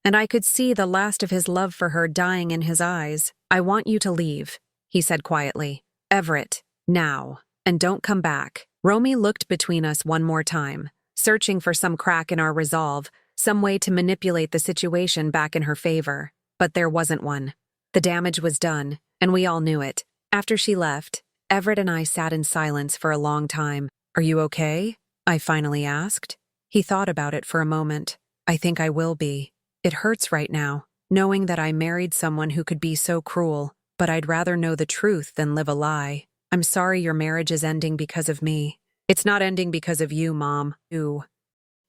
and I could see the last of his love for her dying in his eyes. "I want you to leave," he said quietly. "Everett, now, and don't come back." Romy looked between us one more time, searching for some crack in our resolve, some way to manipulate the situation back in her favor. But there wasn't one. The damage was done, and we all knew it. After she left, Everett and I sat in silence for a long time. "Are you okay?" I finally asked. He thought about it for a moment. I think I will be. It hurts right now, knowing that I married someone who could be so cruel, but I'd rather know the truth than live a lie. I'm sorry your marriage is ending because of me. It's not ending because of you, Mom. Ooh.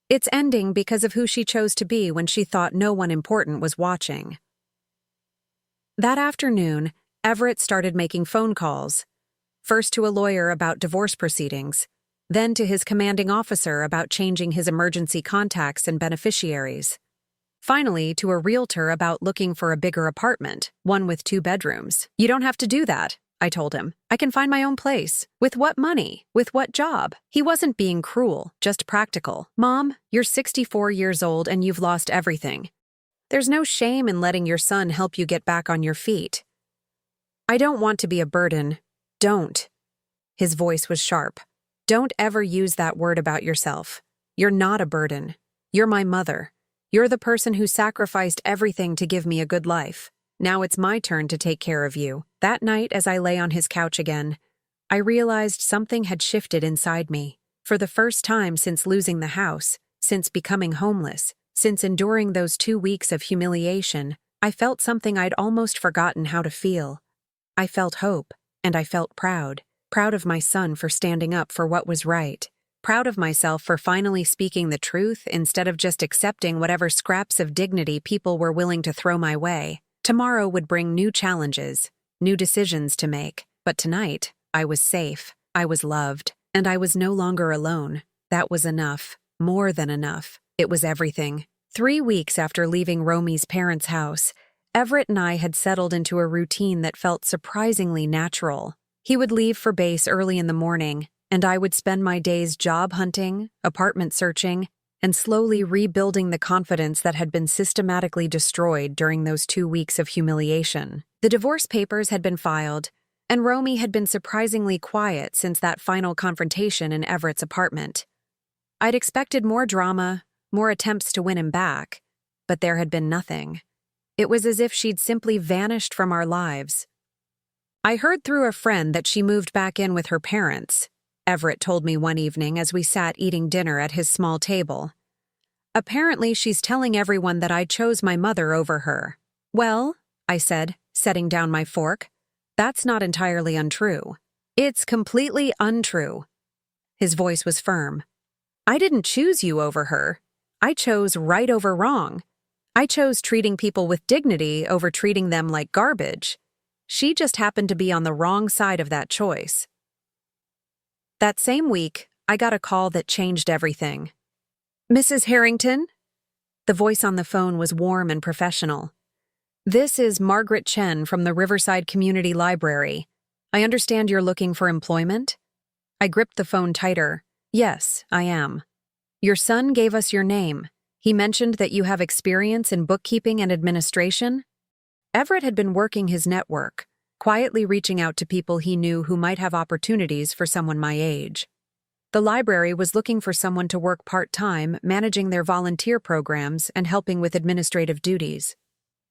It's ending because of who she chose to be when she thought no one important was watching. That afternoon, Everett started making phone calls. First to a lawyer about divorce proceedings, then to his commanding officer about changing his emergency contacts and beneficiaries. Finally, to a realtor about looking for a bigger apartment, one with 2 bedrooms. You don't have to do that, I told him. I can find my own place. With what money? With what job? He wasn't being cruel, just practical. Mom, you're 64 years old and you've lost everything. There's no shame in letting your son help you get back on your feet. I don't want to be a burden. Don't. His voice was sharp. Don't ever use that word about yourself. You're not a burden. You're my mother. You're the person who sacrificed everything to give me a good life. Now it's my turn to take care of you. That night, as I lay on his couch again, I realized something had shifted inside me. For the first time since losing the house, since becoming homeless, since enduring those 2 weeks of humiliation, I felt something I'd almost forgotten how to feel. I felt hope, and I felt proud. Proud of my son for standing up for what was right. Proud of myself for finally speaking the truth instead of just accepting whatever scraps of dignity people were willing to throw my way. Tomorrow would bring new challenges, new decisions to make, but tonight, I was safe, I was loved, and I was no longer alone. That was enough, more than enough. It was everything. 3 weeks after leaving Romy's parents' house, Everett and I had settled into a routine that felt surprisingly natural. He would leave for base early in the morning, and I would spend my days job hunting, apartment searching, and slowly rebuilding the confidence that had been systematically destroyed during those 2 weeks of humiliation. The divorce papers had been filed, and Romy had been surprisingly quiet since that final confrontation in Everett's apartment. I'd expected more drama, more attempts to win him back, but there had been nothing. It was as if she'd simply vanished from our lives. I heard through a friend that she moved back in with her parents, Everett told me one evening as we sat eating dinner at his small table. Apparently, she's telling everyone that I chose my mother over her. Well, I said, setting down my fork, that's not entirely untrue. It's completely untrue. His voice was firm. I didn't choose you over her. I chose right over wrong. I chose treating people with dignity over treating them like garbage. She just happened to be on the wrong side of that choice. That same week, I got a call that changed everything. Mrs. Harrington? The voice on the phone was warm and professional. This is Margaret Chen from the Riverside Community Library. I understand you're looking for employment? I gripped the phone tighter. Yes, I am. Your son gave us your name. He mentioned that you have experience in bookkeeping and administration. Everett had been working his network, quietly reaching out to people he knew who might have opportunities for someone my age. The library was looking for someone to work part-time, managing their volunteer programs and helping with administrative duties.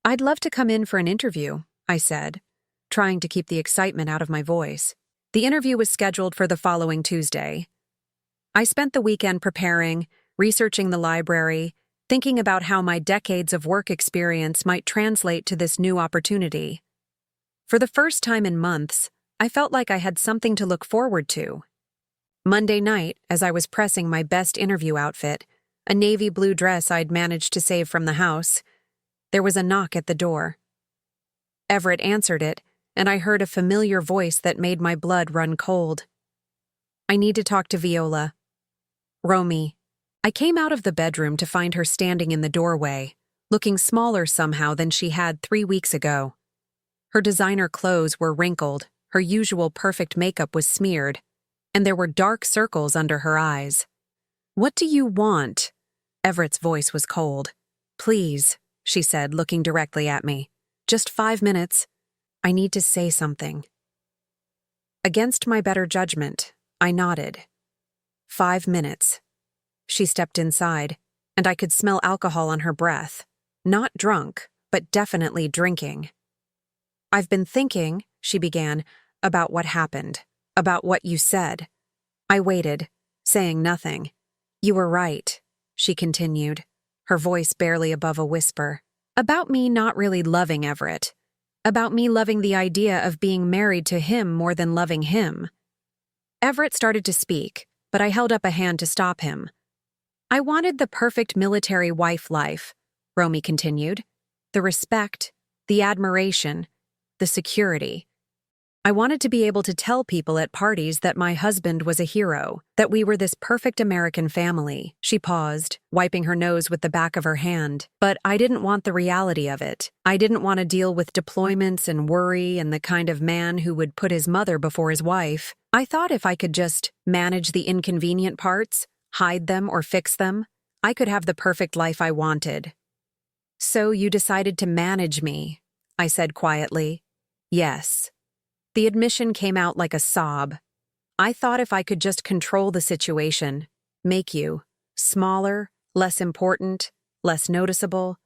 I'd love to come in for an interview, I said, trying to keep the excitement out of my voice. The interview was scheduled for the following Tuesday. I spent the weekend preparing, researching the library, thinking about how my decades of work experience might translate to this new opportunity. For the first time in months, I felt like I had something to look forward to. Monday night, as I was pressing my best interview outfit, a navy blue dress I'd managed to save from the house, there was a knock at the door. Everett answered it, and I heard a familiar voice that made my blood run cold. I need to talk to Viola. Romy. I came out of the bedroom to find her standing in the doorway, looking smaller somehow than she had 3 weeks ago. Her designer clothes were wrinkled, her usual perfect makeup was smeared, and there were dark circles under her eyes. What do you want? Everett's voice was cold. Please, she said, looking directly at me. Just 5 minutes. I need to say something. Against my better judgment, I nodded. 5 minutes. She stepped inside, and I could smell alcohol on her breath. Not drunk, but definitely drinking. I've been thinking, she began, about what happened, about what you said. I waited, saying nothing. You were right. she continued, her voice barely above a whisper. About me not really loving Everett. About me loving the idea of being married to him more than loving him. Everett started to speak, but I held up a hand to stop him. I wanted the perfect military wife life, Romy continued. The respect, the admiration, the security. I wanted to be able to tell people at parties that my husband was a hero, that we were this perfect American family. She paused, wiping her nose with the back of her hand. But I didn't want the reality of it. I didn't want to deal with deployments and worry and the kind of man who would put his mother before his wife. I thought if I could just manage the inconvenient parts, hide them or fix them, I could have the perfect life I wanted. So you decided to manage me, I said quietly. Yes. The admission came out like a sob. I thought if I could just control the situation, make you smaller, less important, less noticeable,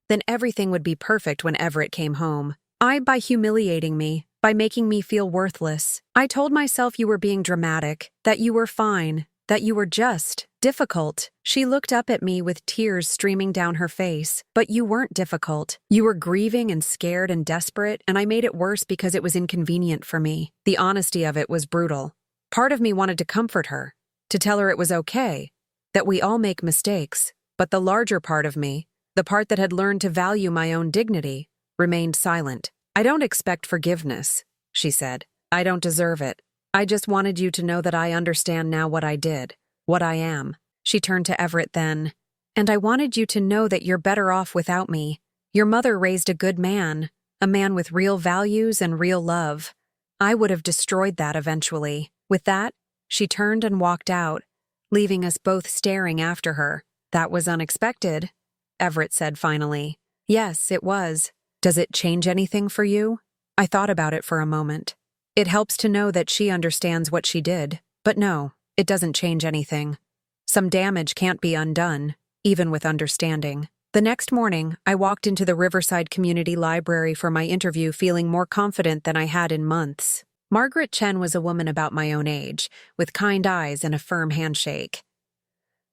then everything would be perfect when Everett came home. By humiliating me, by making me feel worthless. I told myself you were being dramatic, that you were fine, that you were just difficult. She looked up at me with tears streaming down her face. But you weren't difficult. You were grieving and scared and desperate, and I made it worse because it was inconvenient for me. The honesty of it was brutal. Part of me wanted to comfort her, to tell her it was okay, that we all make mistakes, but the larger part of me, the part that had learned to value my own dignity, remained silent. I don't expect forgiveness, she said. I don't deserve it. I just wanted you to know that I understand now what I did, what I am. She turned to Everett then. And I wanted you to know that you're better off without me. Your mother raised a good man, a man with real values and real love. I would have destroyed that eventually. With that, she turned and walked out, leaving us both staring after her. That was unexpected, Everett said finally. Yes, it was. Does it change anything for you? I thought about it for a moment. It helps to know that she understands what she did. But no, it doesn't change anything. Some damage can't be undone, even with understanding. The next morning, I walked into the Riverside Community Library for my interview feeling more confident than I had in months. Margaret Chen was a woman about my own age, with kind eyes and a firm handshake.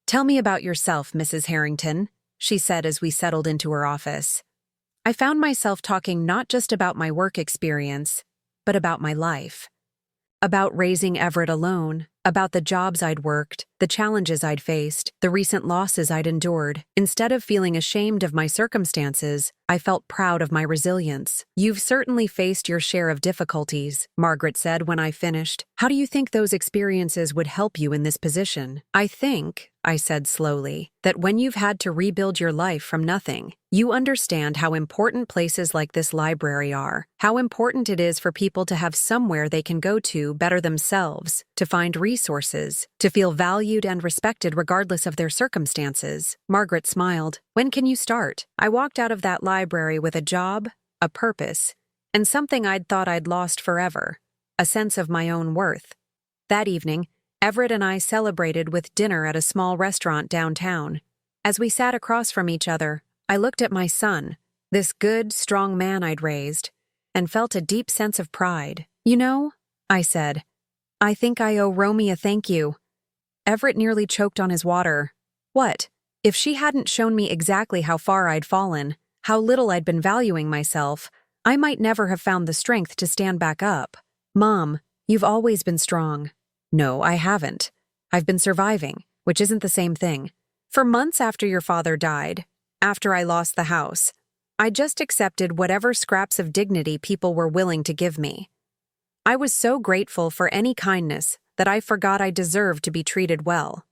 Tell me about yourself, Mrs. Harrington, she said as we settled into her office. I found myself talking not just about my work experience, but about my life. About raising Everett alone, about the jobs I'd worked, the challenges I'd faced, the recent losses I'd endured. Instead of feeling ashamed of my circumstances, I felt proud of my resilience. You've certainly faced your share of difficulties, Margaret said when I finished. How do you think those experiences would help you in this position? I think, I said slowly, that when you've had to rebuild your life from nothing, you understand how important places like this library are, how important it is for people to have somewhere they can go to better themselves, to find resources, to feel valued and respected regardless of their circumstances. Margaret smiled. When can you start? I walked out of that library with a job, a purpose, and something I'd thought I'd lost forever, a sense of my own worth. That evening, Everett and I celebrated with dinner at a small restaurant downtown. As we sat across from each other, I looked at my son, this good, strong man I'd raised, and felt a deep sense of pride. You know, I said, I think I owe Romy a thank you. Everett nearly choked on his water. What? If she hadn't shown me exactly how far I'd fallen, how little I'd been valuing myself, I might never have found the strength to stand back up. Mom, you've always been strong. No, I haven't. I've been surviving, which isn't the same thing. For months after your father died, after I lost the house, I just accepted whatever scraps of dignity people were willing to give me. I was so grateful for any kindness that I forgot I deserved to be treated well.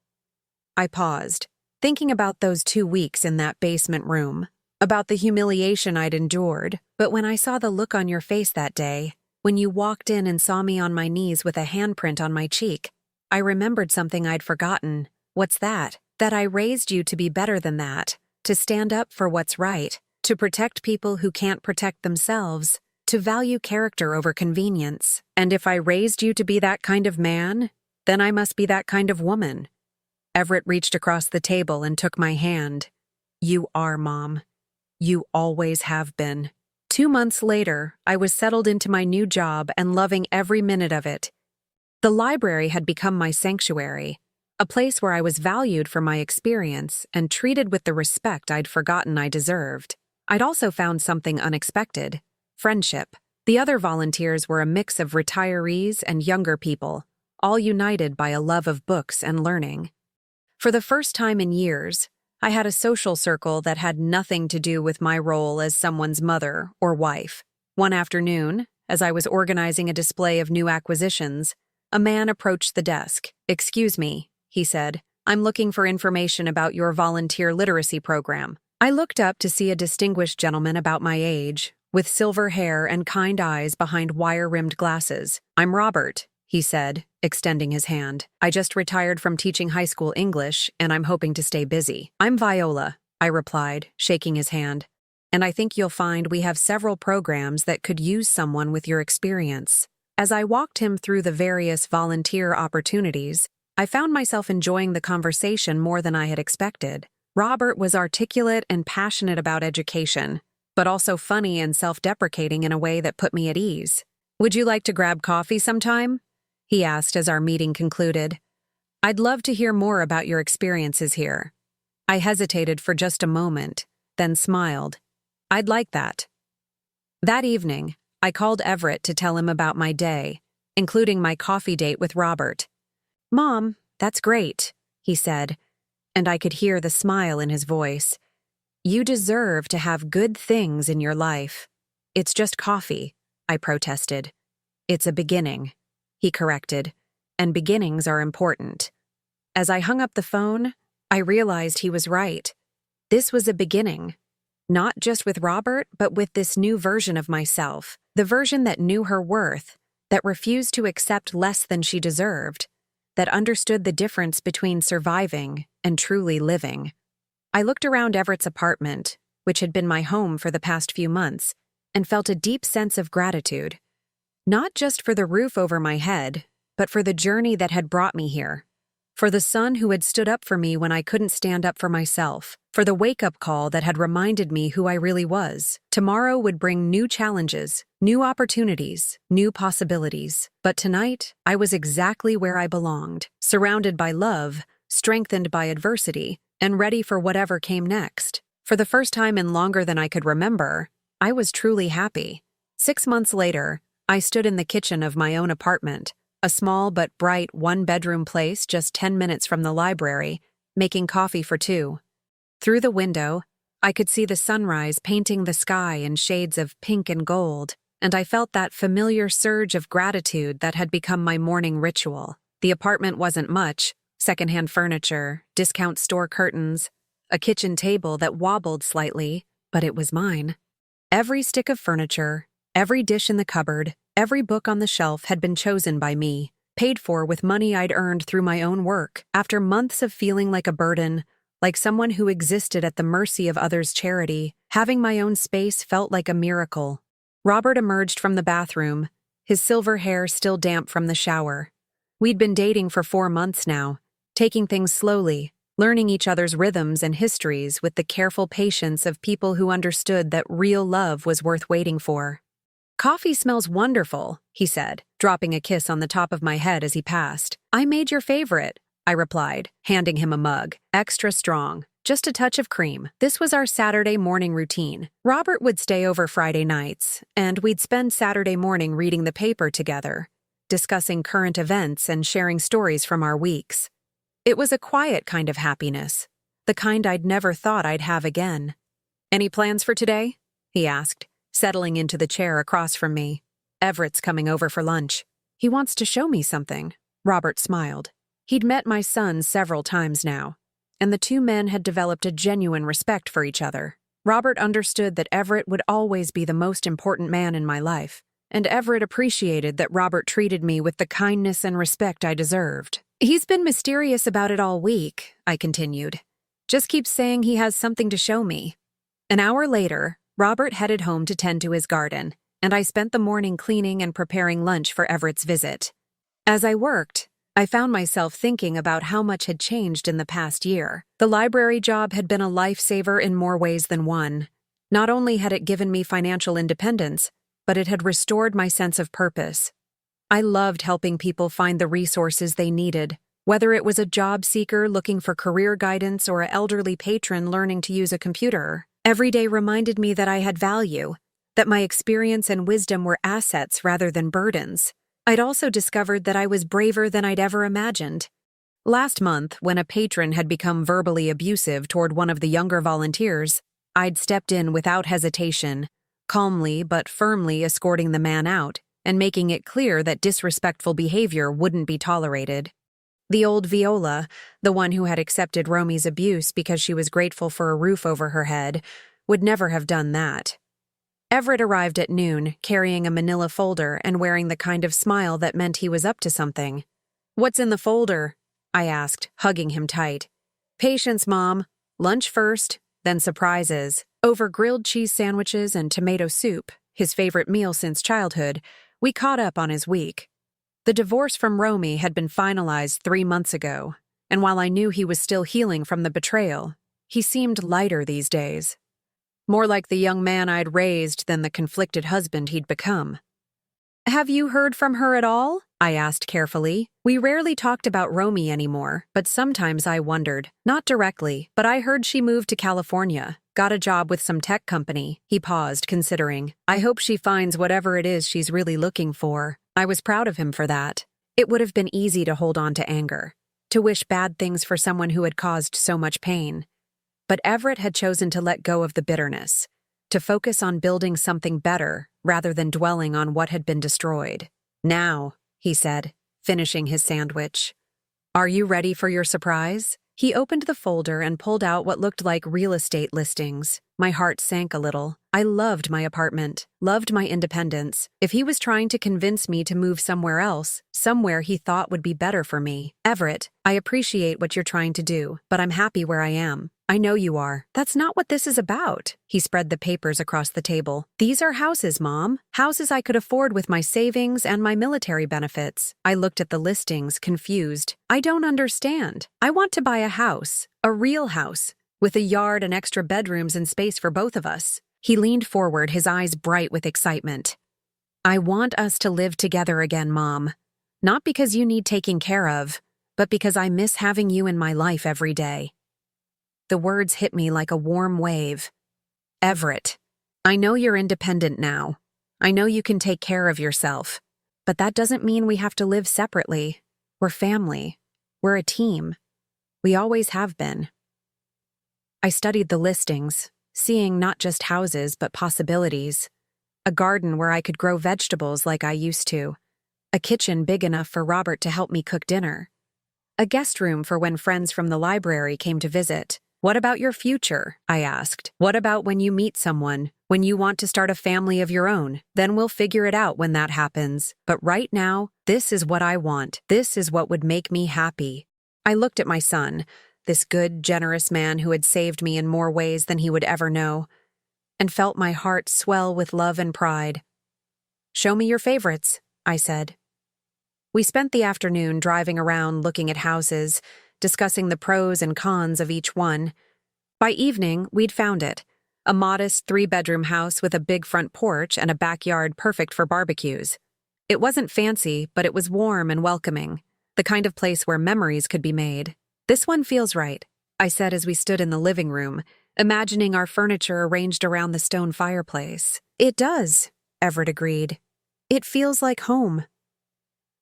I paused, thinking about those 2 weeks in that basement room, about the humiliation I'd endured, but when I saw the look on your face that day, when you walked in and saw me on my knees with a handprint on my cheek, I remembered something I'd forgotten. What's that? That I raised you to be better than that, to stand up for what's right, to protect people who can't protect themselves, to value character over convenience. And if I raised you to be that kind of man, then I must be that kind of woman. Everett reached across the table and took my hand. You are, Mom. You always have been. 2 months later, I was settled into my new job and loving every minute of it. The library had become my sanctuary, a place where I was valued for my experience and treated with the respect I'd forgotten I deserved. I'd also found something unexpected: friendship. The other volunteers were a mix of retirees and younger people, all united by a love of books and learning. For the first time in years, I had a social circle that had nothing to do with my role as someone's mother or wife. One afternoon, as I was organizing a display of new acquisitions, a man approached the desk. "Excuse me," he said. "I'm looking for information about your volunteer literacy program." I looked up to see a distinguished gentleman about my age, with silver hair and kind eyes behind wire-rimmed glasses. "I'm Robert," he said, extending his hand. "I just retired from teaching high school English, and I'm hoping to stay busy." "I'm Viola," I replied, shaking his hand. "And I think you'll find we have several programs that could use someone with your experience." As I walked him through the various volunteer opportunities, I found myself enjoying the conversation more than I had expected. Robert was articulate and passionate about education, but also funny and self-deprecating in a way that put me at ease. "Would you like to grab coffee sometime?" he asked as our meeting concluded. "I'd love to hear more about your experiences here." I hesitated for just a moment, then smiled. "I'd like that." That evening, I called Everett to tell him about my day, including my coffee date with Robert. "Mom, that's great," he said, and I could hear the smile in his voice. "You deserve to have good things in your life." "It's just coffee," I protested. "It's a beginning," he corrected, "and beginnings are important." As I hung up the phone, I realized he was right. This was a beginning. Not just with Robert, but with this new version of myself, the version that knew her worth, that refused to accept less than she deserved, that understood the difference between surviving and truly living. I looked around Everett's apartment, which had been my home for the past few months, and felt a deep sense of gratitude. Not just for the roof over my head, but for the journey that had brought me here. For the son who had stood up for me when I couldn't stand up for myself. For the wake-up call that had reminded me who I really was. Tomorrow would bring new challenges, new opportunities, new possibilities. But tonight, I was exactly where I belonged, surrounded by love, strengthened by adversity, and ready for whatever came next. For the first time in longer than I could remember, I was truly happy. 6 months later, I stood in the kitchen of my own apartment, a small but bright one-bedroom place just 10 minutes from the library, making coffee for two. Through the window, I could see the sunrise painting the sky in shades of pink and gold, and I felt that familiar surge of gratitude that had become my morning ritual. The apartment wasn't much: secondhand furniture, discount store curtains, a kitchen table that wobbled slightly, but it was mine. Every stick of furniture, every dish in the cupboard, every book on the shelf had been chosen by me, paid for with money I'd earned through my own work. After months of feeling like a burden, like someone who existed at the mercy of others' charity, having my own space felt like a miracle. Robert emerged from the bathroom, his silver hair still damp from the shower. We'd been dating for 4 months now, taking things slowly, learning each other's rhythms and histories with the careful patience of people who understood that real love was worth waiting for. "Coffee smells wonderful," he said, dropping a kiss on the top of my head as he passed. "I made your favorite," I replied, handing him a mug. "Extra strong, just a touch of cream." This was our Saturday morning routine. Robert would stay over Friday nights, and we'd spend Saturday morning reading the paper together, discussing current events and sharing stories from our weeks. It was a quiet kind of happiness, the kind I'd never thought I'd have again. "Any plans for today?" he asked, settling into the chair across from me. "Everett's coming over for lunch. He wants to show me something." Robert smiled. He'd met my son several times now, and the two men had developed a genuine respect for each other. Robert understood that Everett would always be the most important man in my life, and Everett appreciated that Robert treated me with the kindness and respect I deserved. "He's been mysterious about it all week," I continued. "Just keeps saying he has something to show me." An hour later, Robert headed home to tend to his garden, and I spent the morning cleaning and preparing lunch for Everett's visit. As I worked, I found myself thinking about how much had changed in the past year. The library job had been a lifesaver in more ways than one. Not only had it given me financial independence, but it had restored my sense of purpose. I loved helping people find the resources they needed, Whether it was a job seeker looking for career guidance or an elderly patron learning to use a computer, every day reminded me that I had value, that my experience and wisdom were assets rather than burdens. I'd also discovered that I was braver than I'd ever imagined. Last month, when a patron had become verbally abusive toward one of the younger volunteers, I'd stepped in without hesitation, calmly but firmly escorting the man out and making it clear that disrespectful behavior wouldn't be tolerated. The old Viola, the one who had accepted Romy's abuse because she was grateful for a roof over her head, would never have done that. Everett arrived at noon, carrying a manila folder and wearing the kind of smile that meant he was up to something. "What's in the folder?" I asked, hugging him tight. "Patience, Mom. Lunch first, then surprises." Over grilled cheese sandwiches and tomato soup, his favorite meal since childhood, we caught up on his week. The divorce from Romy had been finalized 3 months ago, and while I knew he was still healing from the betrayal, he seemed lighter these days. More like the young man I'd raised than the conflicted husband he'd become. "Have you heard from her at all?" I asked carefully. We rarely talked about Romy anymore, but sometimes I wondered. Not directly, but I heard she moved to California, got a job with some tech company. He paused, considering. "I hope she finds whatever it is she's really looking for." I was proud of him for that. It would have been easy to hold on to anger, to wish bad things for someone who had caused so much pain. But Everett had chosen to let go of the bitterness, to focus on building something better rather than dwelling on what had been destroyed. "Now," he said, finishing his sandwich. "Are you ready for your surprise?" He opened the folder and pulled out what looked like real estate listings. My heart sank a little. I loved my apartment, loved my independence. If he was trying to convince me to move somewhere else, somewhere he thought would be better for me. "Everett, I appreciate what you're trying to do, but I'm happy where I am." "I know you are. That's not what this is about." He spread the papers across the table. "These are houses, Mom. Houses I could afford with my savings and my military benefits." I looked at the listings, confused. "I don't understand. I want to buy a house, a real house, with a yard and extra bedrooms and space for both of us." He leaned forward, his eyes bright with excitement. "I want us to live together again, Mom. Not because you need taking care of, but because I miss having you in my life every day." The words hit me like a warm wave. "Everett, I know you're independent now. I know you can take care of yourself. But that doesn't mean we have to live separately. We're family. We're a team. We always have been." I studied the listings, seeing not just houses but possibilities. A garden where I could grow vegetables like I used to. A kitchen big enough for Robert to help me cook dinner. A guest room for when friends from the library came to visit. "What about your future?" I asked. "What about when you meet someone, when you want to start a family of your own? Then we'll figure it out when that happens. But right now, this is what I want. This is what would make me happy." I looked at my son, this good, generous man who had saved me in more ways than he would ever know, and felt my heart swell with love and pride. "Show me your favorites," I said. We spent the afternoon driving around looking at houses, discussing the pros and cons of each one. By evening, we'd found it. A modest 3-bedroom house with a big front porch and a backyard perfect for barbecues. It wasn't fancy, but it was warm and welcoming, the kind of place where memories could be made. "This one feels right," I said as we stood in the living room, imagining our furniture arranged around the stone fireplace. "It does," Everett agreed. "It feels like home."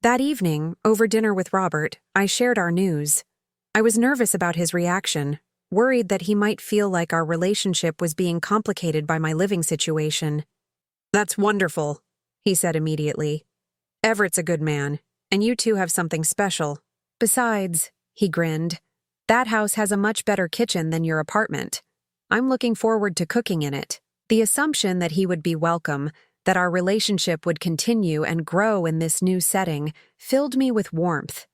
That evening, over dinner with Robert, I shared our news. I was nervous about his reaction, worried that he might feel like our relationship was being complicated by my living situation. "That's wonderful," he said immediately. "Everett's a good man, and you two have something special. Besides," he grinned, "that house has a much better kitchen than your apartment. I'm looking forward to cooking in it." The assumption that he would be welcome, that our relationship would continue and grow in this new setting, filled me with warmth.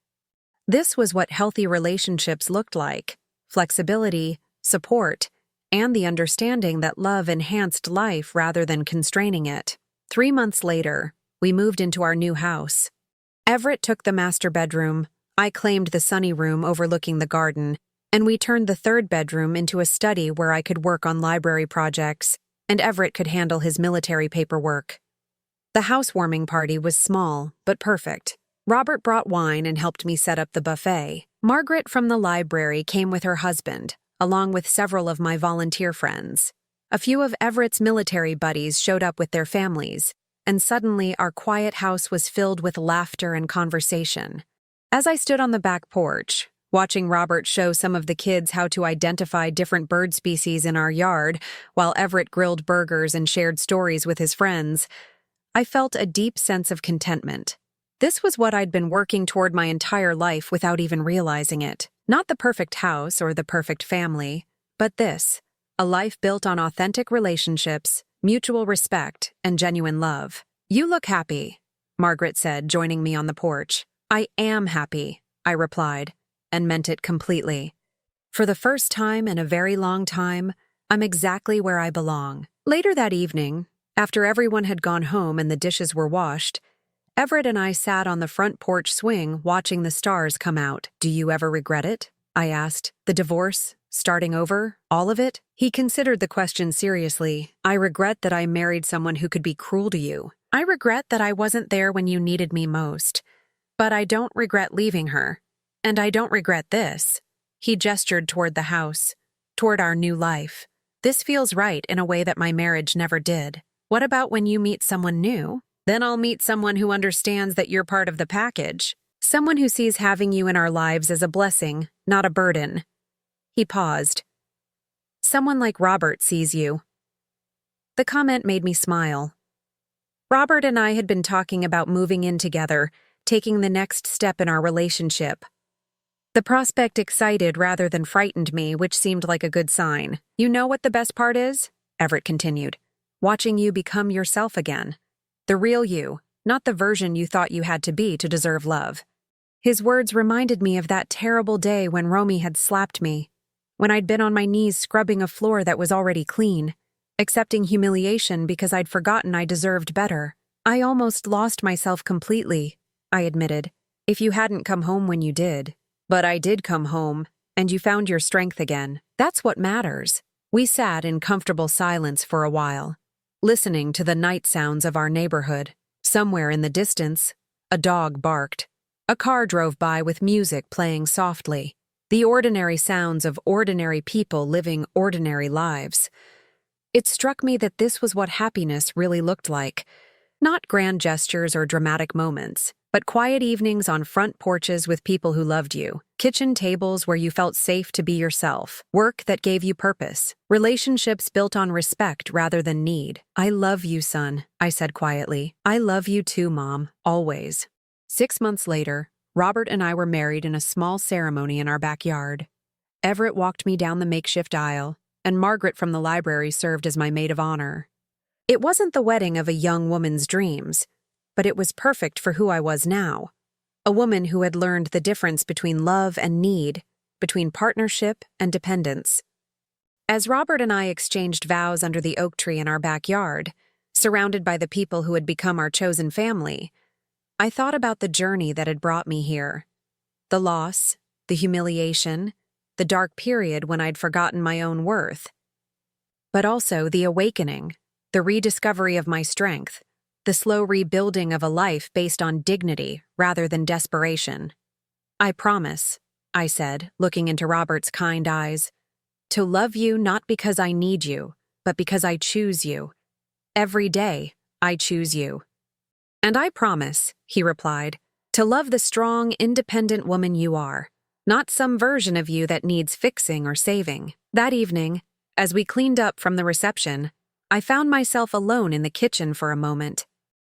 This was what healthy relationships looked like: flexibility, support, and the understanding that love enhanced life rather than constraining it. 3 months later, we moved into our new house. Everett took the master bedroom, I claimed the sunny room overlooking the garden, and we turned the 3rd bedroom into a study where I could work on library projects, and Everett could handle his military paperwork. The housewarming party was small, but perfect. Robert brought wine and helped me set up the buffet. Margaret from the library came with her husband, along with several of my volunteer friends. A few of Everett's military buddies showed up with their families, and suddenly our quiet house was filled with laughter and conversation. As I stood on the back porch, watching Robert show some of the kids how to identify different bird species in our yard, while Everett grilled burgers and shared stories with his friends, I felt a deep sense of contentment. This was what I'd been working toward my entire life without even realizing it. Not the perfect house or the perfect family, but this, a life built on authentic relationships, mutual respect, and genuine love. "You look happy," Margaret said, joining me on the porch. "I am happy," I replied, and meant it completely. For the first time in a very long time, I'm exactly where I belong. Later that evening, after everyone had gone home and the dishes were washed, Everett and I sat on the front porch swing watching the stars come out. "Do you ever regret it?" I asked. "The divorce? Starting over? All of it?" He considered the question seriously. "I regret that I married someone who could be cruel to you. I regret that I wasn't there when you needed me most. But I don't regret leaving her. And I don't regret this." He gestured toward the house, toward our new life. "This feels right in a way that my marriage never did. What about when you meet someone new? Then I'll meet someone who understands that you're part of the package. Someone who sees having you in our lives as a blessing, not a burden." He paused. "Someone like Robert sees you." The comment made me smile. Robert and I had been talking about moving in together, taking the next step in our relationship. The prospect excited rather than frightened me, which seemed like a good sign. "You know what the best part is?" Everett continued. "Watching you become yourself again. The real you, not the version you thought you had to be to deserve love." His words reminded me of that terrible day when Romy had slapped me, when I'd been on my knees scrubbing a floor that was already clean, accepting humiliation because I'd forgotten I deserved better. "I almost lost myself completely," I admitted, "if you hadn't come home when you did. But I did come home, and you found your strength again. That's what matters." We sat in comfortable silence for a while, listening to the night sounds of our neighborhood. Somewhere in the distance, a dog barked. A car drove by with music playing softly. The ordinary sounds of ordinary people living ordinary lives. It struck me that this was what happiness really looked like. Not grand gestures or dramatic moments, but quiet evenings on front porches with people who loved you, kitchen tables where you felt safe to be yourself, work that gave you purpose, relationships built on respect rather than need. "I love you, son," I said quietly. "I love you too, Mom, always." 6 months later, Robert and I were married in a small ceremony in our backyard. Everett walked me down the makeshift aisle, and Margaret from the library served as my maid of honor. It wasn't the wedding of a young woman's dreams, but it was perfect for who I was now. A woman who had learned the difference between love and need, between partnership and dependence. As Robert and I exchanged vows under the oak tree in our backyard, surrounded by the people who had become our chosen family, I thought about the journey that had brought me here. The loss, the humiliation, the dark period when I'd forgotten my own worth. But also the awakening, the rediscovery of my strength, the slow rebuilding of a life based on dignity rather than desperation. "I promise," I said, looking into Robert's kind eyes, "to love you not because I need you, but because I choose you. Every day, I choose you." "And I promise," he replied, "to love the strong, independent woman you are, not some version of you that needs fixing or saving." That evening, as we cleaned up from the reception, I found myself alone in the kitchen for a moment.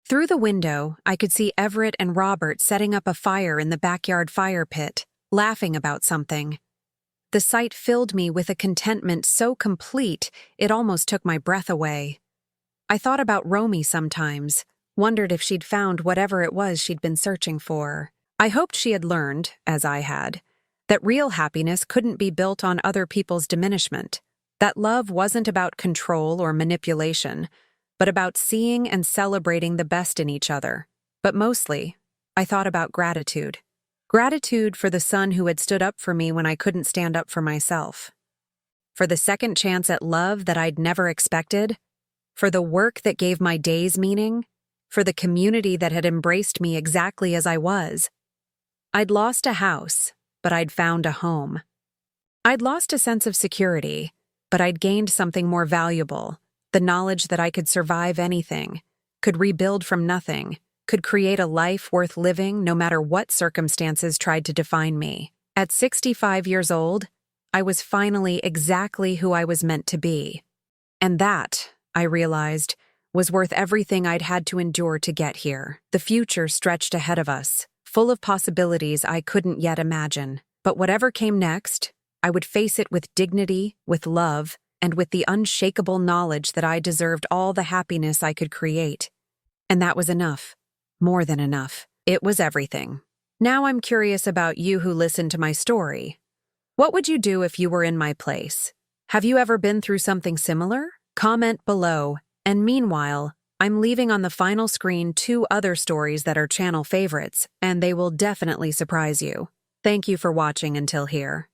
Through the window, I could see Everett and Robert setting up a fire in the backyard fire pit, laughing about something. The sight filled me with a contentment so complete it almost took my breath away. I thought about Romy sometimes, wondered if she'd found whatever it was she'd been searching for. I hoped she had learned, as I had, that real happiness couldn't be built on other people's diminishment, that love wasn't about control or manipulation, but about seeing and celebrating the best in each other. But mostly, I thought about gratitude. Gratitude for the son who had stood up for me when I couldn't stand up for myself. For the second chance at love that I'd never expected. For the work that gave my days meaning. for the community that had embraced me exactly as I was. I'd lost a house, but I'd found a home. I'd lost a sense of security, but I'd gained something more valuable, the knowledge that I could survive anything, could rebuild from nothing, could create a life worth living no matter what circumstances tried to define me. At 65 years old, I was finally exactly who I was meant to be. And that, I realized, was worth everything I'd had to endure to get here. The future stretched ahead of us, full of possibilities I couldn't yet imagine. But whatever came next, I would face it with dignity, with love, and with the unshakable knowledge that I deserved all the happiness I could create. And that was enough. More than enough. It was everything. Now I'm curious about you who listened to my story. What would you do if you were in my place? Have you ever been through something similar? Comment below. And meanwhile, I'm leaving on the final screen 2 other stories that are channel favorites, and they will definitely surprise you. Thank you for watching until here.